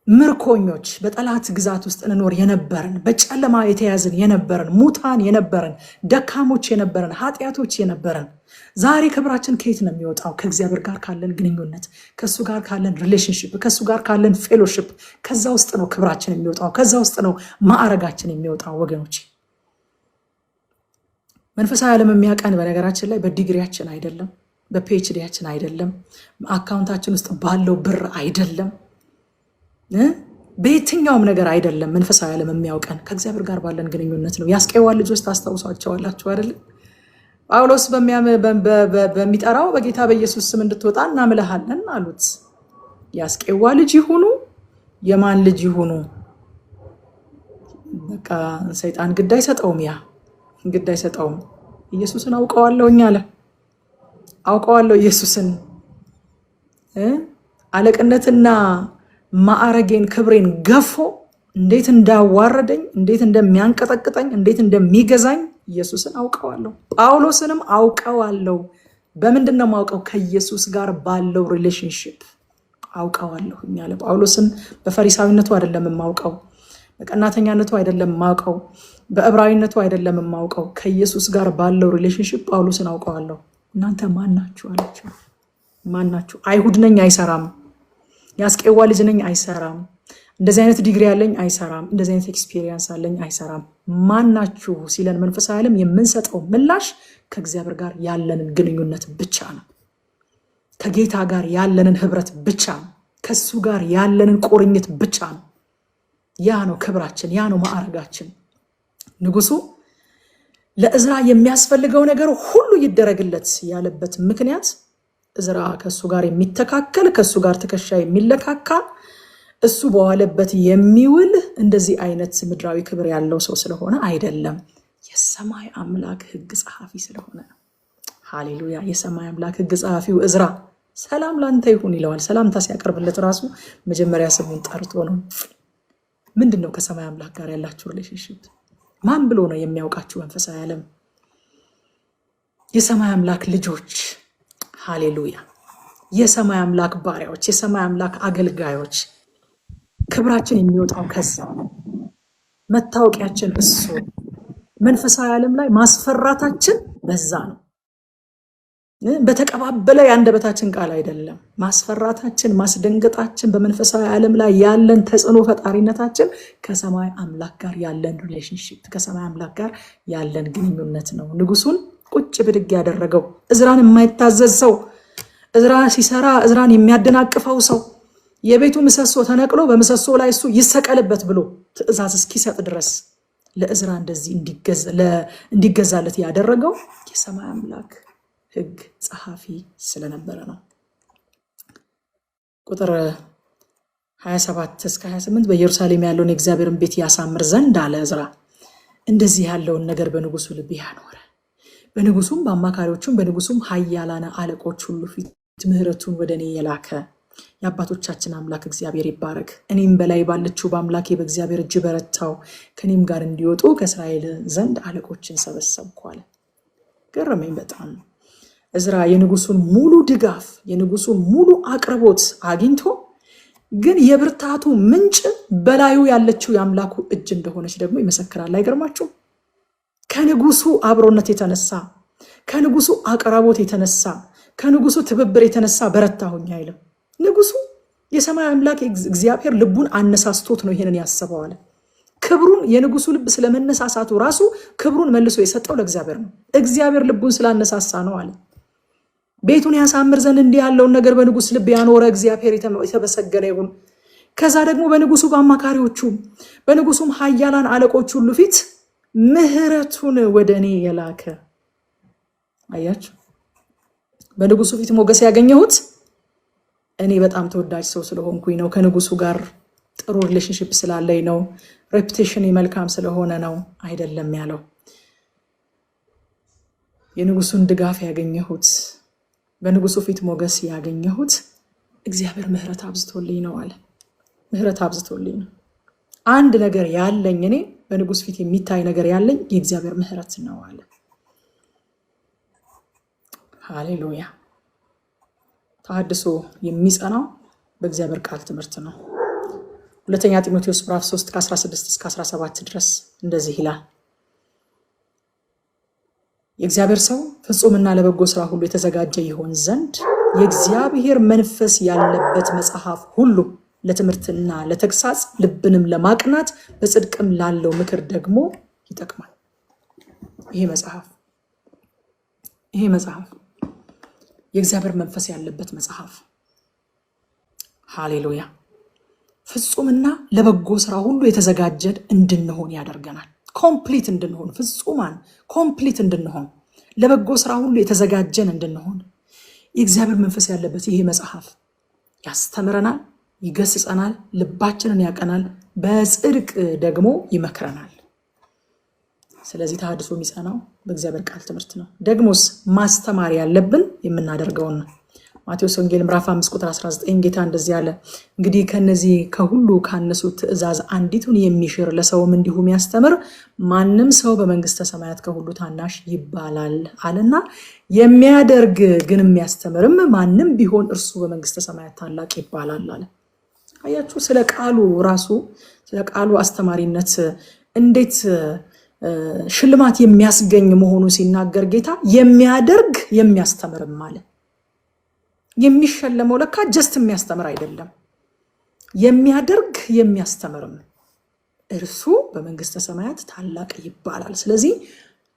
ምርኮኞች በጠላት ግዛት ውስጥ እንኖር የነበረን በጨለማ የተያዝን የነበረን ሙታን የነበረን ደካሞች የነበረን ኃጢአቶች የነበረን ዛሬ ክብራችን ከየት ነው የሚወጣው? ከእግዚአብሔር ጋር ካለን ግንኙነት፣ ከሱ ጋር ካለን ሪሌሽንሺፕ፣ ከሱ ጋር ካለን ፌሎሺፕ፣ ከዛ ውስጥ ነው ክብራችን የሚወጣው። ከዛ ውስጥ ነው ማዕረጋችን የሚወጣው። ወገኖች መንፈሳዊ ዓለም የሚያቀን በነገራችን ላይ በዲግሪያችን አይደለም፣ በፒኤችዲያችን አይደለም፣ አካውንታችን ውስጥ ባለው ብር አይደለም፣ በየትኛውም ነገር አይደለም። መንፈሳዊ ዓለም የሚያውቀን ከእግዚአብሔር ጋር ባለን ግንኙነት ነው። የአስቄዋ ልጆች ታስታውሷቸዋላችሁ አይደለም? ጳውሎስ በሚጠራው በጌታ በኢየሱስ ስም እንድትወጣ እናምልሃለን አሉት። የአስቄዋ ልጅ ይሁኑ የማን ልጅ ይሁኑ በቃ ሰይጣን ግድ አይሰጠውም። ያ ግድ አይሰጠውም። ኢየሱስን አውቀዋለሁኝ አለ። አውቀዋለሁ ኢየሱስን አለቅነትና ማዕረጌን ክብሬን ገፎ እንዴት እንዳዋረደኝ፣ እንዴት እንደሚያንቀጠቅጠኝ፣ እንዴት እንደሚገዛኝ ኢየሱስን አውቀዋለሁ። ጳውሎስንም አውቀዋለሁ። በምንድን ነው የማውቀው? ከኢየሱስ ጋር ባለው ሪሌሽንሽፕ አውቀዋለሁ ያለ። ጳውሎስን በፈሪሳዊነቱ አይደለም የማውቀው፣ በቀናተኛነቱ አይደለም የማውቀው፣ በዕብራዊነቱ አይደለም የማውቀው። ከኢየሱስ ጋር ባለው ሪሌሽንሽፕ ጳውሎስን አውቀዋለሁ። እናንተ ማን ናችሁ አላቸው። ማን ናችሁ? አይሁድ ነኝ አይሰራም። የአስቄዋ ልጅ ነኝ አይሰራም። እንደዚህ አይነት ዲግሪ ያለኝ አይሰራም። እንደዚህ አይነት ኤክስፒሪየንስ አለኝ አይሰራም። ማናችሁ ሲለን መንፈሳዊ ዓለም የምንሰጠው ምላሽ ከእግዚአብሔር ጋር ያለንን ግንኙነት ብቻ ነው። ከጌታ ጋር ያለንን ህብረት ብቻ ነው። ከሱ ጋር ያለንን ቁርኝት ብቻ ነው። ያ ነው ክብራችን፣ ያ ነው ማዕረጋችን። ንጉሱ ለእዝራ የሚያስፈልገው ነገር ሁሉ ይደረግለት ያለበት ምክንያት እዝራ ከሱ ጋር የሚተካከል ከሱ ጋር ትከሻ የሚለካካ እሱ በዋለበት የሚውል እንደዚህ አይነት ምድራዊ ክብር ያለው ሰው ስለሆነ አይደለም። የሰማይ አምላክ ሕግ ጸሐፊ ስለሆነ ነው። ሃሌሉያ! የሰማይ አምላክ ሕግ ጸሐፊው እዝራ ሰላም ላንተ ይሁን ይለዋል። ሰላምታ ሲያቀርብለት ራሱ መጀመሪያ ስሙን ጠርቶ ነው። ምንድን ነው ከሰማይ አምላክ ጋር ያላችሁ ሪሌሽንሺፕ? ማን ብሎ ነው የሚያውቃችሁ? መንፈሳዊ ዓለም የሰማይ አምላክ ልጆች፣ ሃሌሉያ! የሰማይ አምላክ ባሪያዎች፣ የሰማይ አምላክ አገልጋዮች። ክብራችን የሚወጣው ከዛ መታወቂያችን እሱ። መንፈሳዊ ዓለም ላይ ማስፈራታችን በዛ ነው። በተቀባበለ የአንደበታችን ቃል አይደለም። ማስፈራታችን፣ ማስደንገጣችን፣ በመንፈሳዊ ዓለም ላይ ያለን ተጽዕኖ ፈጣሪነታችን ከሰማይ አምላክ ጋር ያለን ሪሌሽንሺፕ፣ ከሰማይ አምላክ ጋር ያለን ግንኙነት ነው። ንጉሱን ቁጭ ብድግ ያደረገው እዝራን የማይታዘዝ ሰው፣ እዝራ ሲሰራ እዝራን የሚያደናቅፈው ሰው፣ የቤቱ ምሰሶ ተነቅሎ በምሰሶ ላይ እሱ ይሰቀልበት ብሎ ትእዛዝ እስኪሰጥ ድረስ ለእዝራ እንደዚህ እንዲገዛለት ያደረገው የሰማይ አምላክ ሕግ ጸሐፊ ስለነበረ ነው። ቁጥር 27 እስከ 28 በኢየሩሳሌም ያለውን የእግዚአብሔርን ቤት ያሳምር ዘንድ አለ እዝራ እንደዚህ ያለውን ነገር በንጉሱ ልብ ያኖረ፣ በንጉሱም በአማካሪዎቹም በንጉሱም ኃያላነ አለቆች ሁሉ ፊት ምሕረቱን ወደ እኔ የላከ የአባቶቻችን አምላክ እግዚአብሔር ይባረክ። እኔም በላይ ባለችው በአምላኬ በእግዚአብሔር እጅ በረታው፣ ከኔም ጋር እንዲወጡ ከእስራኤል ዘንድ አለቆችን ሰበሰብኩ አለ። ገረመኝ በጣም። እዝራ የንጉሱን ሙሉ ድጋፍ የንጉሱን ሙሉ አቅርቦት አግኝቶ ግን የብርታቱ ምንጭ በላዩ ያለችው የአምላኩ እጅ እንደሆነች ደግሞ ይመሰክራል። አይገርማችሁም? ከንጉሱ አብሮነት የተነሳ ከንጉሱ አቅራቦት የተነሳ ከንጉሱ ትብብር የተነሳ በረታሁኝ አይልም። ንጉሱ የሰማይ አምላክ እግዚአብሔር ልቡን አነሳስቶት ነው ይሄንን ያሰበዋል። ክብሩን የንጉሱ ልብ ስለመነሳሳቱ ራሱ ክብሩን መልሶ የሰጠው ለእግዚአብሔር ነው። እግዚአብሔር ልቡን ስላነሳሳ ነው አለ። ቤቱን ያሳምር ዘንድ እንዲህ ያለውን ነገር በንጉስ ልብ ያኖረ እግዚአብሔር የተመሰገነ ይሁን። ከዛ ደግሞ በንጉሱ በአማካሪዎቹ በንጉሱም ኃያላን አለቆች ሁሉ ፊት ምሕረቱን ወደ እኔ የላከ። አያችሁ፣ በንጉሱ ፊት ሞገስ ያገኘሁት እኔ በጣም ተወዳጅ ሰው ስለሆንኩኝ ነው። ከንጉሱ ጋር ጥሩ ሪሌሽንሺፕ ስላለኝ ነው። ሬፑቴሽን መልካም ስለሆነ ነው አይደለም ያለው። የንጉሱን ድጋፍ ያገኘሁት፣ በንጉሱ ፊት ሞገስ ያገኘሁት እግዚአብሔር ምሕረት አብዝቶልኝ ነው አለ። ምሕረት አብዝቶልኝ ነው። አንድ ነገር ያለኝ እኔ በንጉስ ፊት የሚታይ ነገር ያለኝ የእግዚአብሔር ምሕረት ነው አለ። ሃሌሉያ! ተሐድሶ የሚጸናው በእግዚአብሔር ቃል ትምህርት ነው። ሁለተኛ ጢሞቴዎስ ምዕራፍ 3 ከ16 እስከ 17 ድረስ እንደዚህ ይላል። የእግዚአብሔር ሰው ፍጹምና ለበጎ ስራ ሁሉ የተዘጋጀ ይሆን ዘንድ የእግዚአብሔር መንፈስ ያለበት መጽሐፍ ሁሉ ለትምህርትና ለተግሳጽ ልብንም ለማቅናት በጽድቅም ላለው ምክር ደግሞ ይጠቅማል። ይሄ መጽሐፍ የእግዚአብሔር መንፈስ ያለበት መጽሐፍ፣ ሃሌሉያ፣ ፍጹምና ለበጎ ስራ ሁሉ የተዘጋጀን እንድንሆን ያደርገናል። ኮምፕሊት እንድንሆን፣ ፍጹማን ኮምፕሊት እንድንሆን፣ ለበጎ ስራ ሁሉ የተዘጋጀን እንድንሆን የእግዚአብሔር መንፈስ ያለበት ይሄ መጽሐፍ ያስተምረናል፣ ይገስጸናል፣ ልባችንን ያቀናል፣ በጽድቅ ደግሞ ይመክረናል። ስለዚህ ተሐድሶ የሚጸናው በእግዚአብሔር ቃል ትምህርት ነው። ደግሞስ ማስተማር ያለብን የምናደርገውን ነው። ማቴዎስ ወንጌል ምዕራፍ 5 ቁጥር 19 ጌታ እንደዚህ አለ፣ እንግዲህ ከነዚህ ከሁሉ ካነሱት ትእዛዝ አንዲቱን የሚሽር ለሰውም እንዲሁ የሚያስተምር ማንም ሰው በመንግስተ ሰማያት ከሁሉ ታናሽ ይባላል አለና፣ የሚያደርግ ግን የሚያስተምርም ማንም ቢሆን እርሱ በመንግስተ ሰማያት ታላቅ ይባላል አለ። አያችሁ፣ ስለ ቃሉ ራሱ ስለ ቃሉ አስተማሪነት እንዴት ሽልማት የሚያስገኝ መሆኑ ሲናገር ጌታ የሚያደርግ የሚያስተምርም አለ። የሚሸለመው ለካ ጀስት የሚያስተምር አይደለም፣ የሚያደርግ የሚያስተምርም እርሱ በመንግስተ ሰማያት ታላቅ ይባላል። ስለዚህ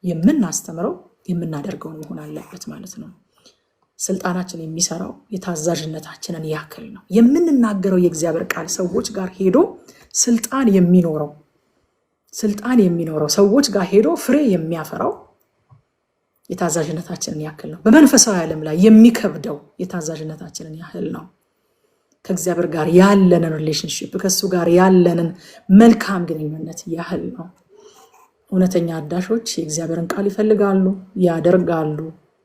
የምናስተምረው የምናደርገውን መሆን አለበት ማለት ነው። ስልጣናችን የሚሰራው የታዛዥነታችንን ያክል ነው። የምንናገረው የእግዚአብሔር ቃል ሰዎች ጋር ሄዶ ስልጣን የሚኖረው ሰዎች ጋር ሄዶ ፍሬ የሚያፈራው የታዛዥነታችንን ያክል ነው። በመንፈሳዊ ዓለም ላይ የሚከብደው የታዛዥነታችንን ያህል ነው። ከእግዚአብሔር ጋር ያለንን ሪሌሽንሺፕ፣ ከሱ ጋር ያለንን መልካም ግንኙነት ያህል ነው። እውነተኛ አዳሾች የእግዚአብሔርን ቃል ይፈልጋሉ፣ ያደርጋሉ፣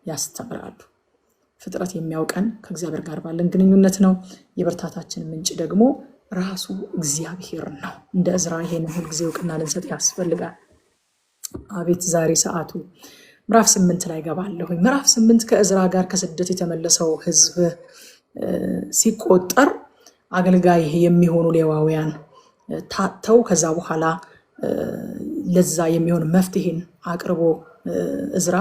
ያስተምራሉ። ፍጥረት የሚያውቀን ከእግዚአብሔር ጋር ባለን ግንኙነት ነው። የብርታታችን ምንጭ ደግሞ ራሱ እግዚአብሔር ነው። እንደ ዕዝራ ይሄን ሁል ጊዜ እውቅና ልንሰጥ ያስፈልጋል። አቤት ዛሬ ሰዓቱ። ምዕራፍ 8 ላይ ገባለሁ። ምዕራፍ 8 ከዕዝራ ጋር ከስደት የተመለሰው ህዝብ ሲቆጠር አገልጋይ የሚሆኑ ሌዋውያን ታተው ከዛ በኋላ ለዛ የሚሆን መፍትሄን አቅርቦ ዕዝራ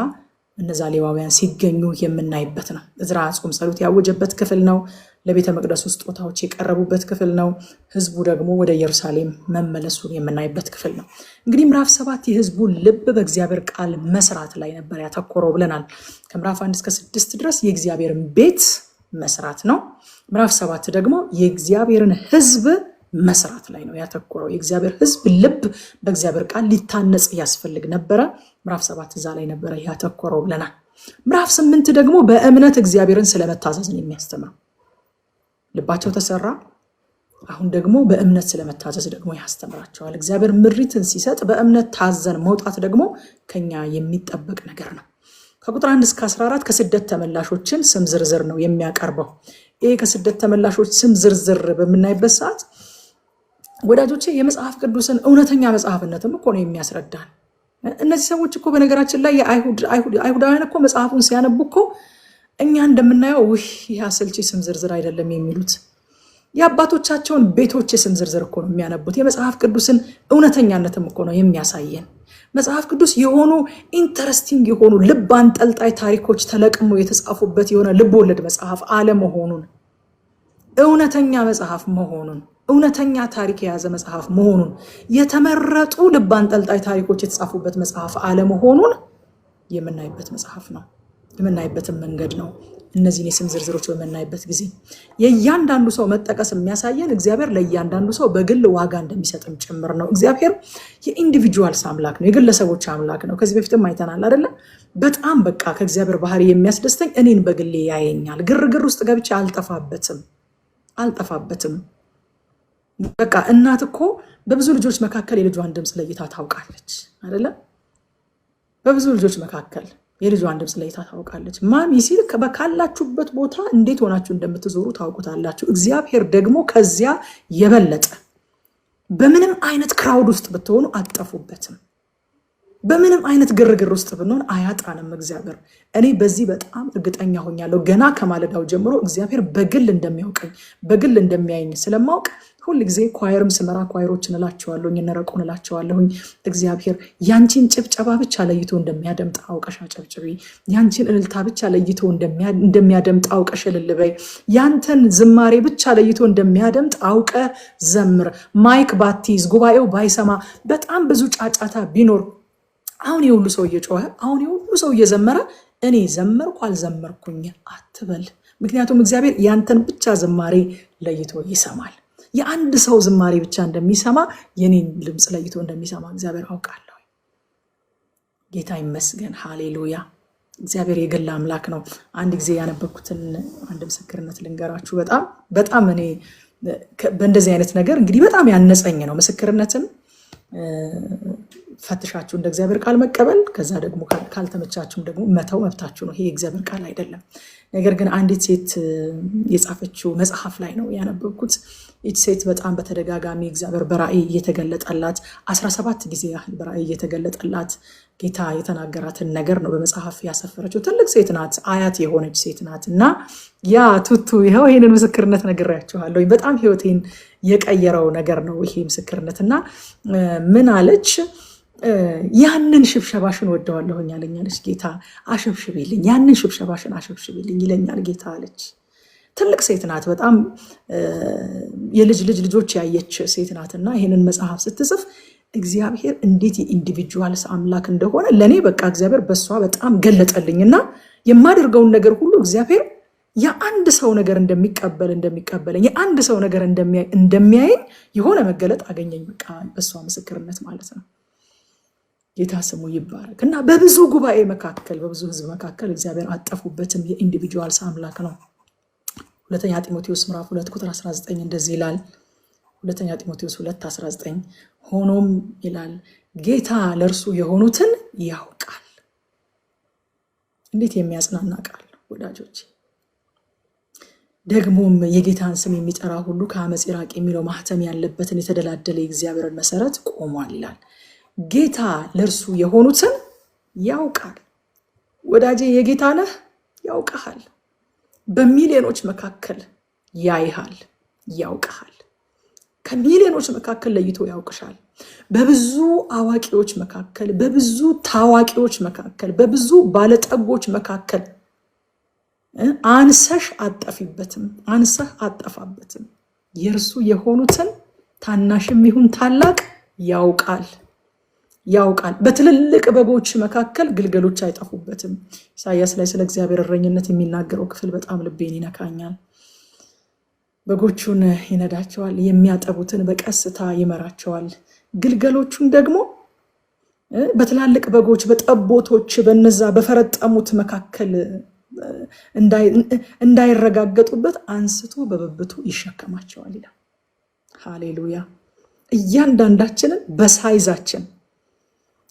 እነዛ ሌዋውያን ሲገኙ የምናይበት ነው። ዕዝራ ጾም ጸሎት ያወጀበት ክፍል ነው። ለቤተ መቅደሱ ስጦታዎች የቀረቡበት ክፍል ነው። ህዝቡ ደግሞ ወደ ኢየሩሳሌም መመለሱን የምናይበት ክፍል ነው። እንግዲህ ምዕራፍ 7 የህዝቡ ልብ በእግዚአብሔር ቃል መስራት ላይ ነበር ያተኮረው ብለናል። ከምዕራፍ 1 እስከ 6 ድረስ የእግዚአብሔርን ቤት መስራት ነው። ምዕራፍ 7 ደግሞ የእግዚአብሔርን ህዝብ መስራት ላይ ነው ያተኮረው። የእግዚአብሔር ህዝብ ልብ በእግዚአብሔር ቃል ሊታነጽ ያስፈልግ ነበረ። ምዕራፍ 7 እዛ ላይ ነበረ ያተኮረው ብለናል። ምዕራፍ 8 ደግሞ በእምነት እግዚአብሔርን ስለመታዘዝ ነው የሚያስተምረው። ልባቸው ተሰራ። አሁን ደግሞ በእምነት ስለመታዘዝ ደግሞ ያስተምራቸዋል። እግዚአብሔር ምሪትን ሲሰጥ በእምነት ታዘን መውጣት ደግሞ ከኛ የሚጠበቅ ነገር ነው። ከቁጥር 1 እስከ 14 ከስደት ተመላሾችን ስም ዝርዝር ነው የሚያቀርበው። ይሄ ከስደት ተመላሾች ስም ዝርዝር በምናይበት ሰዓት ወዳጆቼ የመጽሐፍ ቅዱስን እውነተኛ መጽሐፍነትም እኮ ነው የሚያስረዳን። እነዚህ ሰዎች እኮ በነገራችን ላይ አይሁዳውያን እኮ መጽሐፉን ሲያነቡ እኮ እኛ እንደምናየው ይህ አሰልቺ ስም ዝርዝር አይደለም የሚሉት። የአባቶቻቸውን ቤቶች የስም ዝርዝር እኮ ነው የሚያነቡት። የመጽሐፍ ቅዱስን እውነተኛነትም እኮ ነው የሚያሳየን። መጽሐፍ ቅዱስ የሆኑ ኢንተረስቲንግ የሆኑ ልብ አንጠልጣይ ታሪኮች ተለቅሞ የተጻፉበት የሆነ ልብ ወለድ መጽሐፍ አለመሆኑን፣ እውነተኛ መጽሐፍ መሆኑን፣ እውነተኛ ታሪክ የያዘ መጽሐፍ መሆኑን፣ የተመረጡ ልብ አንጠልጣይ ታሪኮች የተጻፉበት መጽሐፍ አለመሆኑን የምናይበት መጽሐፍ ነው። የምናይበትን መንገድ ነው። እነዚህን የስም ዝርዝሮች በምናይበት ጊዜ የእያንዳንዱ ሰው መጠቀስ የሚያሳየን እግዚአብሔር ለእያንዳንዱ ሰው በግል ዋጋ እንደሚሰጥም ጭምር ነው። እግዚአብሔር የኢንዲቪጁዋልስ አምላክ ነው፣ የግለሰቦች አምላክ ነው። ከዚህ በፊትም አይተናል አይደለ? በጣም በቃ ከእግዚአብሔር ባህሪ የሚያስደስተኝ እኔን በግሌ ያየኛል። ግርግር ውስጥ ገብቼ አልጠፋበትም። በቃ እናት እኮ በብዙ ልጆች መካከል የልጇን ድምፅ ለይታ ታውቃለች አይደለ? በብዙ ልጆች መካከል የልጇን ድምፅ ለይታ ታውቃለች። ማሚ ሲል ካላችሁበት ቦታ እንዴት ሆናችሁ እንደምትዞሩ ታውቁታላችሁ። እግዚአብሔር ደግሞ ከዚያ የበለጠ በምንም አይነት ክራውድ ውስጥ ብትሆኑ አትጠፉበትም። በምንም አይነት ግርግር ውስጥ ብንሆን አያጣንም እግዚአብሔር። እኔ በዚህ በጣም እርግጠኛ ሆኛለሁ። ገና ከማለዳው ጀምሮ እግዚአብሔር በግል እንደሚያውቀኝ በግል እንደሚያየኝ ስለማውቅ ሁሉ ጊዜ ኳየርም ስመራ ኳየሮችን እላቸዋለሁኝ እነረቁን እላቸዋለሁኝ እግዚአብሔር ያንቺን ጭብጨባ ብቻ ለይቶ እንደሚያደምጥ አውቀሽ አጨብጭቢ። ያንቺን እልልታ ብቻ ለይቶ እንደሚያደምጥ አውቀሽ እልል በይ። ያንተን ዝማሬ ብቻ ለይቶ እንደሚያደምጥ አውቀ ዘምር። ማይክ ባትይዝ ጉባኤው ባይሰማ በጣም ብዙ ጫጫታ ቢኖር አሁን የሁሉ ሰው እየጮኸ አሁን የሁሉ ሰው እየዘመረ እኔ ዘመርኩ አልዘመርኩኝ አትበል። ምክንያቱም እግዚአብሔር ያንተን ብቻ ዝማሬ ለይቶ ይሰማል። የአንድ ሰው ዝማሬ ብቻ እንደሚሰማ የኔን ድምፅ ለይቶ እንደሚሰማ እግዚአብሔር አውቃለሁ። ጌታ ይመስገን። ሃሌሉያ። እግዚአብሔር የግል አምላክ ነው። አንድ ጊዜ ያነበብኩትን አንድ ምስክርነት ልንገራችሁ። በጣም እኔ በእንደዚህ አይነት ነገር እንግዲህ በጣም ያነጸኝ ነው። ምስክርነትን ፈትሻችሁ እንደ እግዚአብሔር ቃል መቀበል፣ ከዛ ደግሞ ካልተመቻችሁም ደግሞ መተው መብታችሁ ነው። ይሄ የእግዚአብሔር ቃል አይደለም። ነገር ግን አንዲት ሴት የጻፈችው መጽሐፍ ላይ ነው ያነበብኩት። ይህች ሴት በጣም በተደጋጋሚ እግዚአብሔር በራእይ እየተገለጠላት 17 ጊዜ ያህል በራእይ እየተገለጠላት ጌታ የተናገራትን ነገር ነው በመጽሐፍ ያሰፈረችው። ትልቅ ሴት ናት፣ አያት የሆነች ሴት ናት። እና ያ ቱቱ ይኸው ይህንን ምስክርነት ነግራችኋለሁ። በጣም ህይወቴን የቀየረው ነገር ነው ይሄ ምስክርነት። እና ምን አለች? ያንን ሽብሸባሽን ወደዋለሁኝ አለኛለች። ጌታ አሸብሽብልኝ፣ ያንን ሽብሸባሽን አሸብሽብልኝ ይለኛል ጌታ አለች። ትልቅ ሴት ናት። በጣም ልጆች ያየች ሴት ናትና ይህንን መጽሐፍ ስትጽፍ እግዚአብሔር እንዴት የኢንዲቪጁዋልስ አምላክ እንደሆነ ለእኔ በቃ እግዚአብሔር በሷ በጣም ገለጠልኝና የማደርገውን ነገር ሁሉ እግዚአብሔር የአንድ ሰው ነገር እንደሚቀበለኝ የአንድ ሰው ነገር እንደሚያየኝ የሆነ መገለጥ አገኘኝ። በቃ በሷ ምስክርነት ማለት ነው። ጌታ ስሙ ይባረክ። እና በብዙ ጉባኤ መካከል በብዙ ህዝብ መካከል እግዚአብሔር አጠፉበትም የኢንዲቪጁዋልስ አምላክ ነው። ሁለተኛ ጢሞቴዎስ ምዕራፍ 2 ቁጥር 19 እንደዚህ ይላል። ሁለተኛ ጢሞቴዎስ 2:19 ሆኖም ይላል ጌታ ለእርሱ የሆኑትን ያውቃል። እንዴት የሚያጽናና ቃል ወዳጆች! ደግሞም የጌታን ስም የሚጠራ ሁሉ ከአመፅ ይራቅ የሚለው ማህተም ያለበትን የተደላደለ የእግዚአብሔርን መሰረት ቆሟል ይላል። ጌታ ለእርሱ የሆኑትን ያውቃል። ወዳጄ የጌታ ነህ፣ ያውቃል። በሚሊዮኖች መካከል ያይሃል፣ ያውቃል። ከሚሊዮኖች መካከል ለይቶ ያውቅሻል። በብዙ አዋቂዎች መካከል፣ በብዙ ታዋቂዎች መካከል፣ በብዙ ባለጠጎች መካከል አንሰህ አጠፋበትም። የእርሱ የሆኑትን ታናሽም ይሁን ታላቅ ያውቃል። በትልልቅ በጎች መካከል ግልገሎች አይጠፉበትም። ኢሳይያስ ላይ ስለ እግዚአብሔር እረኝነት የሚናገረው ክፍል በጣም ልቤን ይነካኛል። በጎቹን ይነዳቸዋል፣ የሚያጠቡትን በቀስታ ይመራቸዋል። ግልገሎቹን ደግሞ በትላልቅ በጎች በጠቦቶች በነዛ በፈረጠሙት መካከል እንዳይረጋገጡበት አንስቶ በብብቱ ይሸከማቸዋል ይላል። ሃሌሉያ። እያንዳንዳችንን በሳይዛችን፣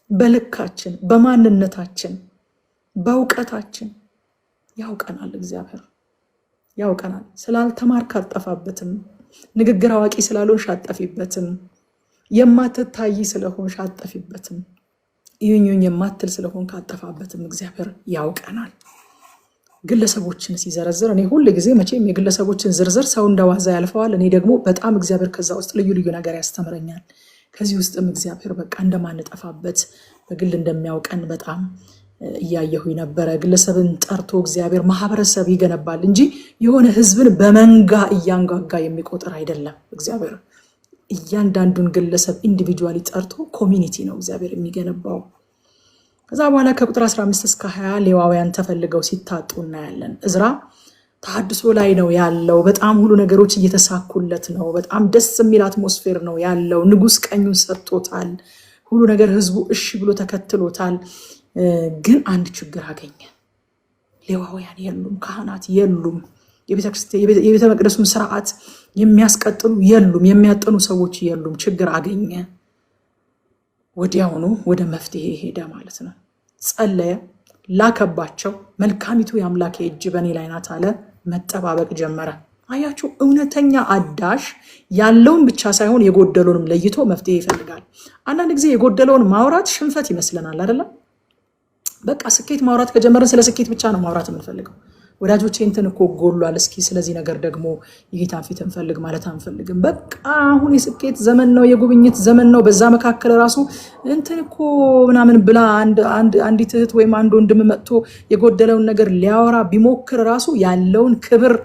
በልካችን፣ በማንነታችን፣ በእውቀታችን ያውቀናል። እግዚአብሔር ያውቀናል። ስላልተማርክ አጠፋበትም። ንግግር አዋቂ ስላልሆንሽ አጠፊበትም። የማትታይ ስለሆንሽ አጠፊበትም። ይሁን የማትል ስለሆን ካጠፋበትም እግዚአብሔር ያውቀናል። ግለሰቦችን ሲዘረዝር እኔ ሁሉ ጊዜ መቼም የግለሰቦችን ዝርዝር ሰው እንደዋዛ ያልፈዋል። እኔ ደግሞ በጣም እግዚአብሔር ከዛ ውስጥ ልዩ ልዩ ነገር ያስተምረኛል። ከዚህ ውስጥም እግዚአብሔር በቃ እንደማንጠፋበት በግል እንደሚያውቀን በጣም እያየሁ ነበረ። ግለሰብን ጠርቶ እግዚአብሔር ማህበረሰብ ይገነባል እንጂ የሆነ ህዝብን በመንጋ እያንጋጋ የሚቆጥር አይደለም። እግዚአብሔር እያንዳንዱን ግለሰብ ኢንዲቪጁዋሊ ጠርቶ ኮሚኒቲ ነው እግዚአብሔር የሚገነባው። ከዛ በኋላ ከቁጥር 15 እስከ 20 ሌዋውያን ተፈልገው ሲታጡ እናያለን። እዝራ ተሐድሶ ላይ ነው ያለው። በጣም ሁሉ ነገሮች እየተሳኩለት ነው። በጣም ደስ የሚል አትሞስፌር ነው ያለው። ንጉስ ቀኙን ሰጥቶታል። ሁሉ ነገር ህዝቡ እሺ ብሎ ተከትሎታል። ግን አንድ ችግር አገኘ። ሌዋውያን የሉም፣ ካህናት የሉም፣ የቤተ መቅደሱን ስርዓት የሚያስቀጥሉ የሉም፣ የሚያጠኑ ሰዎች የሉም። ችግር አገኘ። ወዲያውኑ ወደ መፍትሄ ሄደ ማለት ነው። ጸለየ፣ ላከባቸው። መልካሚቱ የአምላኬ እጅ በእኔ ላይ ናት አለ። መጠባበቅ ጀመረ። አያችሁ፣ እውነተኛ አዳሽ ያለውን ብቻ ሳይሆን የጎደለውንም ለይቶ መፍትሄ ይፈልጋል። አንዳንድ ጊዜ የጎደለውን ማውራት ሽንፈት ይመስለናል አይደለም? በቃ ስኬት ማውራት ከጀመረን ስለ ስኬት ብቻ ነው ማውራት የምንፈልገው። ወዳጆቼ እንትን እኮ ጎሏል፣ እስኪ ስለዚህ ነገር ደግሞ የጌታን ፊት እንፈልግ ማለት አንፈልግም። በቃ አሁን የስኬት ዘመን ነው፣ የጉብኝት ዘመን ነው። በዛ መካከል ራሱ እንትን እኮ ምናምን ብላ አንዲት እህት ወይም አንድ ወንድም መጥቶ የጎደለውን ነገር ሊያወራ ቢሞክር ራሱ ያለውን ክብር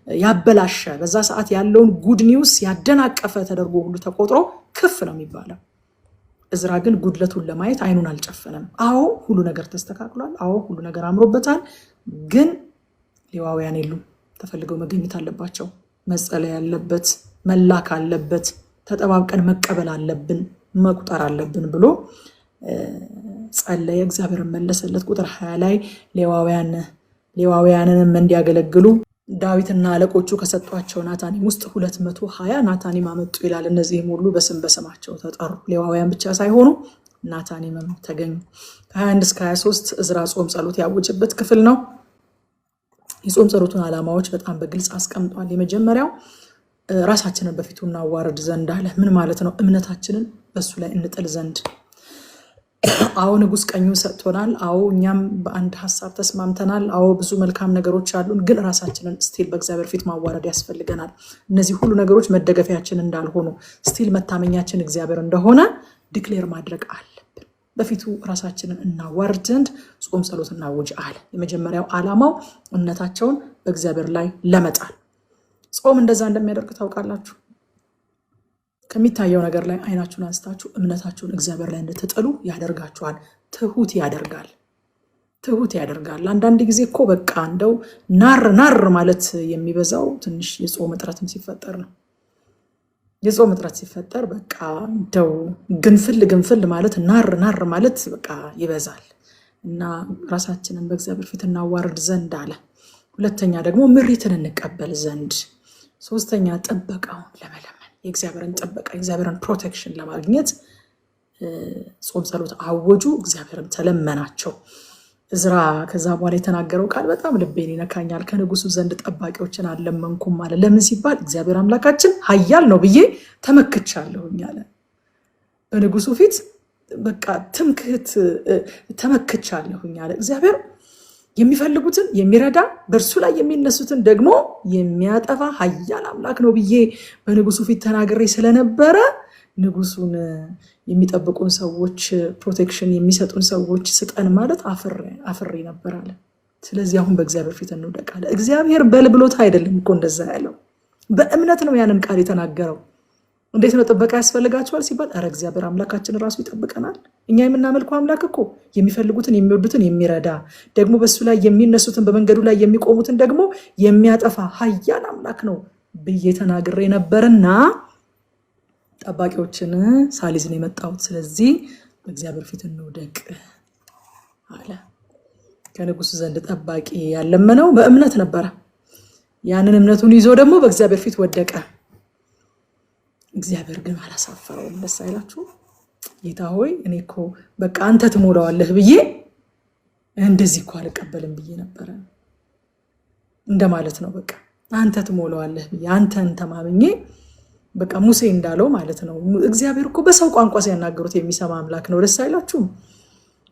ያበላሸ፣ በዛ ሰዓት ያለውን ጉድ ኒውስ ያደናቀፈ ተደርጎ ሁሉ ተቆጥሮ ክፍ ነው የሚባለው። እዝራ ግን ጉድለቱን ለማየት አይኑን አልጨፈነም። አዎ ሁሉ ነገር ተስተካክሏል። አዎ ሁሉ ነገር አምሮበታል። ግን ሌዋውያን የሉም፣ ተፈልገው መገኘት አለባቸው። መጸለይ አለበት፣ መላክ አለበት፣ ተጠባብቀን መቀበል አለብን፣ መቁጠር አለብን ብሎ ጸለየ። እግዚአብሔር መለሰለት። ቁጥር 20 ላይ ሌዋውያንንም እንዲያገለግሉ ዳዊትና አለቆቹ ከሰጧቸው ናታኒም ውስጥ 220 ናታኒም አመጡ ይላል። እነዚህም ሁሉ በስም በስማቸው ተጠሩ። ሌዋውያን ብቻ ሳይሆኑ ናታኒምም ተገኙ። ከ21 እስከ 23 እዝራ ጾም ጸሎት ያወጀበት ክፍል ነው። የጾም ጸሎቱን ዓላማዎች በጣም በግልጽ አስቀምጧል። የመጀመሪያው ራሳችንን በፊቱ እናዋርድ ዘንድ አለ። ምን ማለት ነው? እምነታችንን በሱ ላይ እንጥል ዘንድ። አዎ ንጉስ ቀኙን ሰጥቶናል። አዎ እኛም በአንድ ሀሳብ ተስማምተናል። አዎ ብዙ መልካም ነገሮች አሉን። ግን ራሳችንን ስቲል በእግዚአብሔር ፊት ማዋረድ ያስፈልገናል። እነዚህ ሁሉ ነገሮች መደገፊያችን እንዳልሆኑ፣ ስቲል መታመኛችን እግዚአብሔር እንደሆነ ዲክሌር ማድረግ አለብን። በፊቱ ራሳችንን እናዋርድ ዘንድ ጾም ጸሎት እናውጅ አለ። የመጀመሪያው ዓላማው እምነታቸውን በእግዚአብሔር ላይ ለመጣል። ጾም እንደዛ እንደሚያደርግ ታውቃላችሁ። ከሚታየው ነገር ላይ አይናችሁን አንስታችሁ እምነታችሁን እግዚአብሔር ላይ እንድትጥሉ ያደርጋችኋል። ትሁት ያደርጋል። አንዳንድ ጊዜ እኮ በቃ እንደው ናር ማለት የሚበዛው ትንሽ የጾም እጥረትም ሲፈጠር ነው። የጾም እጥረት ሲፈጠር በቃ እንደው ግንፍል ማለት ናር ማለት በቃ ይበዛል እና ራሳችንን በእግዚአብሔር ፊት እናዋርድ ዘንድ አለ። ሁለተኛ ደግሞ ምሪትን እንቀበል ዘንድ። ሶስተኛ ጥበቃውን ለመለመን፣ የእግዚአብሔርን ጥበቃ የእግዚአብሔርን ፕሮቴክሽን ለማግኘት ጾም ጸሎት አወጁ። እግዚአብሔርን ተለመናቸው። እዝራ ከዛ በኋላ የተናገረው ቃል በጣም ልቤን ይነካኛል። ከንጉሱ ዘንድ ጠባቂዎችን አልለመንኩም አለ። ለምን ሲባል እግዚአብሔር አምላካችን ኃያል ነው ብዬ ተመክቻለሁኝ አለ። በንጉሱ ፊት በቃ ትምክህት ተመክቻለሁኝ አለ። እግዚአብሔር የሚፈልጉትን የሚረዳ በእርሱ ላይ የሚነሱትን ደግሞ የሚያጠፋ ኃያል አምላክ ነው ብዬ በንጉሱ ፊት ተናግሬ ስለነበረ ንጉሱን የሚጠብቁን ሰዎች፣ ፕሮቴክሽን የሚሰጡን ሰዎች ስጠን ማለት አፍሬ ነበር አለ። ስለዚህ አሁን በእግዚአብሔር ፊት እንውደቃለን። እግዚአብሔር በልብሎት አይደለም እኮ እንደዛ ያለው፣ በእምነት ነው ያንን ቃል የተናገረው። እንዴት ነው ጥበቃ ያስፈልጋቸዋል ሲባል፣ ኧረ እግዚአብሔር አምላካችን ራሱ ይጠብቀናል። እኛ የምናመልከው አምላክ እኮ የሚፈልጉትን የሚወዱትን የሚረዳ ደግሞ በሱ ላይ የሚነሱትን በመንገዱ ላይ የሚቆሙትን ደግሞ የሚያጠፋ ኃያል አምላክ ነው ብዬ ተናግሬ ነበርና ጠባቂዎችን ሳሊዝ ነው የመጣሁት። ስለዚህ በእግዚአብሔር ፊት እንውደቅ አለ። ከንጉሱ ዘንድ ጠባቂ ያለመነው በእምነት ነበረ። ያንን እምነቱን ይዞ ደግሞ በእግዚአብሔር ፊት ወደቀ። እግዚአብሔር ግን አላሳፈረውም። ደስ አይላችሁ? ጌታ ሆይ እኔ እኮ በቃ አንተ ትሞላዋለህ ብዬ እንደዚህ እኮ አልቀበልም ብዬ ነበረ እንደማለት ነው። በቃ አንተ ትሞላዋለህ ብዬ አንተን ተማምኜ በቃ ሙሴ እንዳለው ማለት ነው። እግዚአብሔር እኮ በሰው ቋንቋ ሲያናገሩት የሚሰማ አምላክ ነው። ደስ አይላችሁም?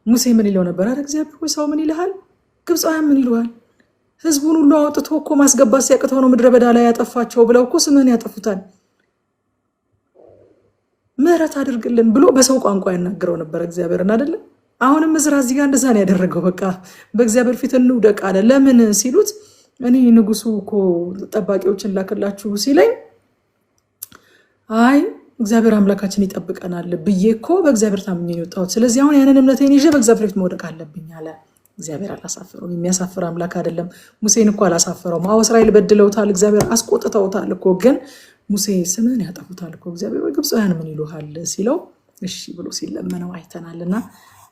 ሙሴ ምን ይለው ነበር? አረ እግዚአብሔር ሆይ ሰው ምን ይልሃል? ግብፃውያን ምን ይሉሃል? ህዝቡን ሁሉ አውጥቶ እኮ ማስገባት ሲያቅተው ነው ምድረ በዳ ላይ ያጠፋቸው ብለው እኮ ስምህን ያጠፉታል። ምህረት አድርግልን ብሎ በሰው ቋንቋ ያናገረው ነበር እግዚአብሔርን አይደለ? አሁንም እዝራ እዚህ ጋር እንደዛ ነው ያደረገው። በቃ በእግዚአብሔር ፊት እንውደቅ አለ። ለምን ሲሉት እኔ ንጉሱ እኮ ጠባቂዎችን ላክላችሁ ሲለኝ አይ እግዚአብሔር አምላካችን ይጠብቀናል ብዬ እኮ በእግዚአብሔር ታምኜ ነው የወጣሁት። ስለዚህ አሁን ያንን እምነቴን ይዤ በእግዚአብሔር ፊት መውደቅ አለብኝ አለ። እግዚአብሔር አላሳፈረውም። የሚያሳፍር አምላክ አይደለም። ሙሴን እኮ አላሳፈረውም። አዎ እስራኤል በድለውታል፣ እግዚአብሔር አስቆጥተውታል እኮ ግን ሙሴ ስምህን ያጠፉታል እኮ እግዚአብሔር ወይ ግብፃውያን ምን ይሉሃል ሲለው እሺ ብሎ ሲለመነው አይተናልና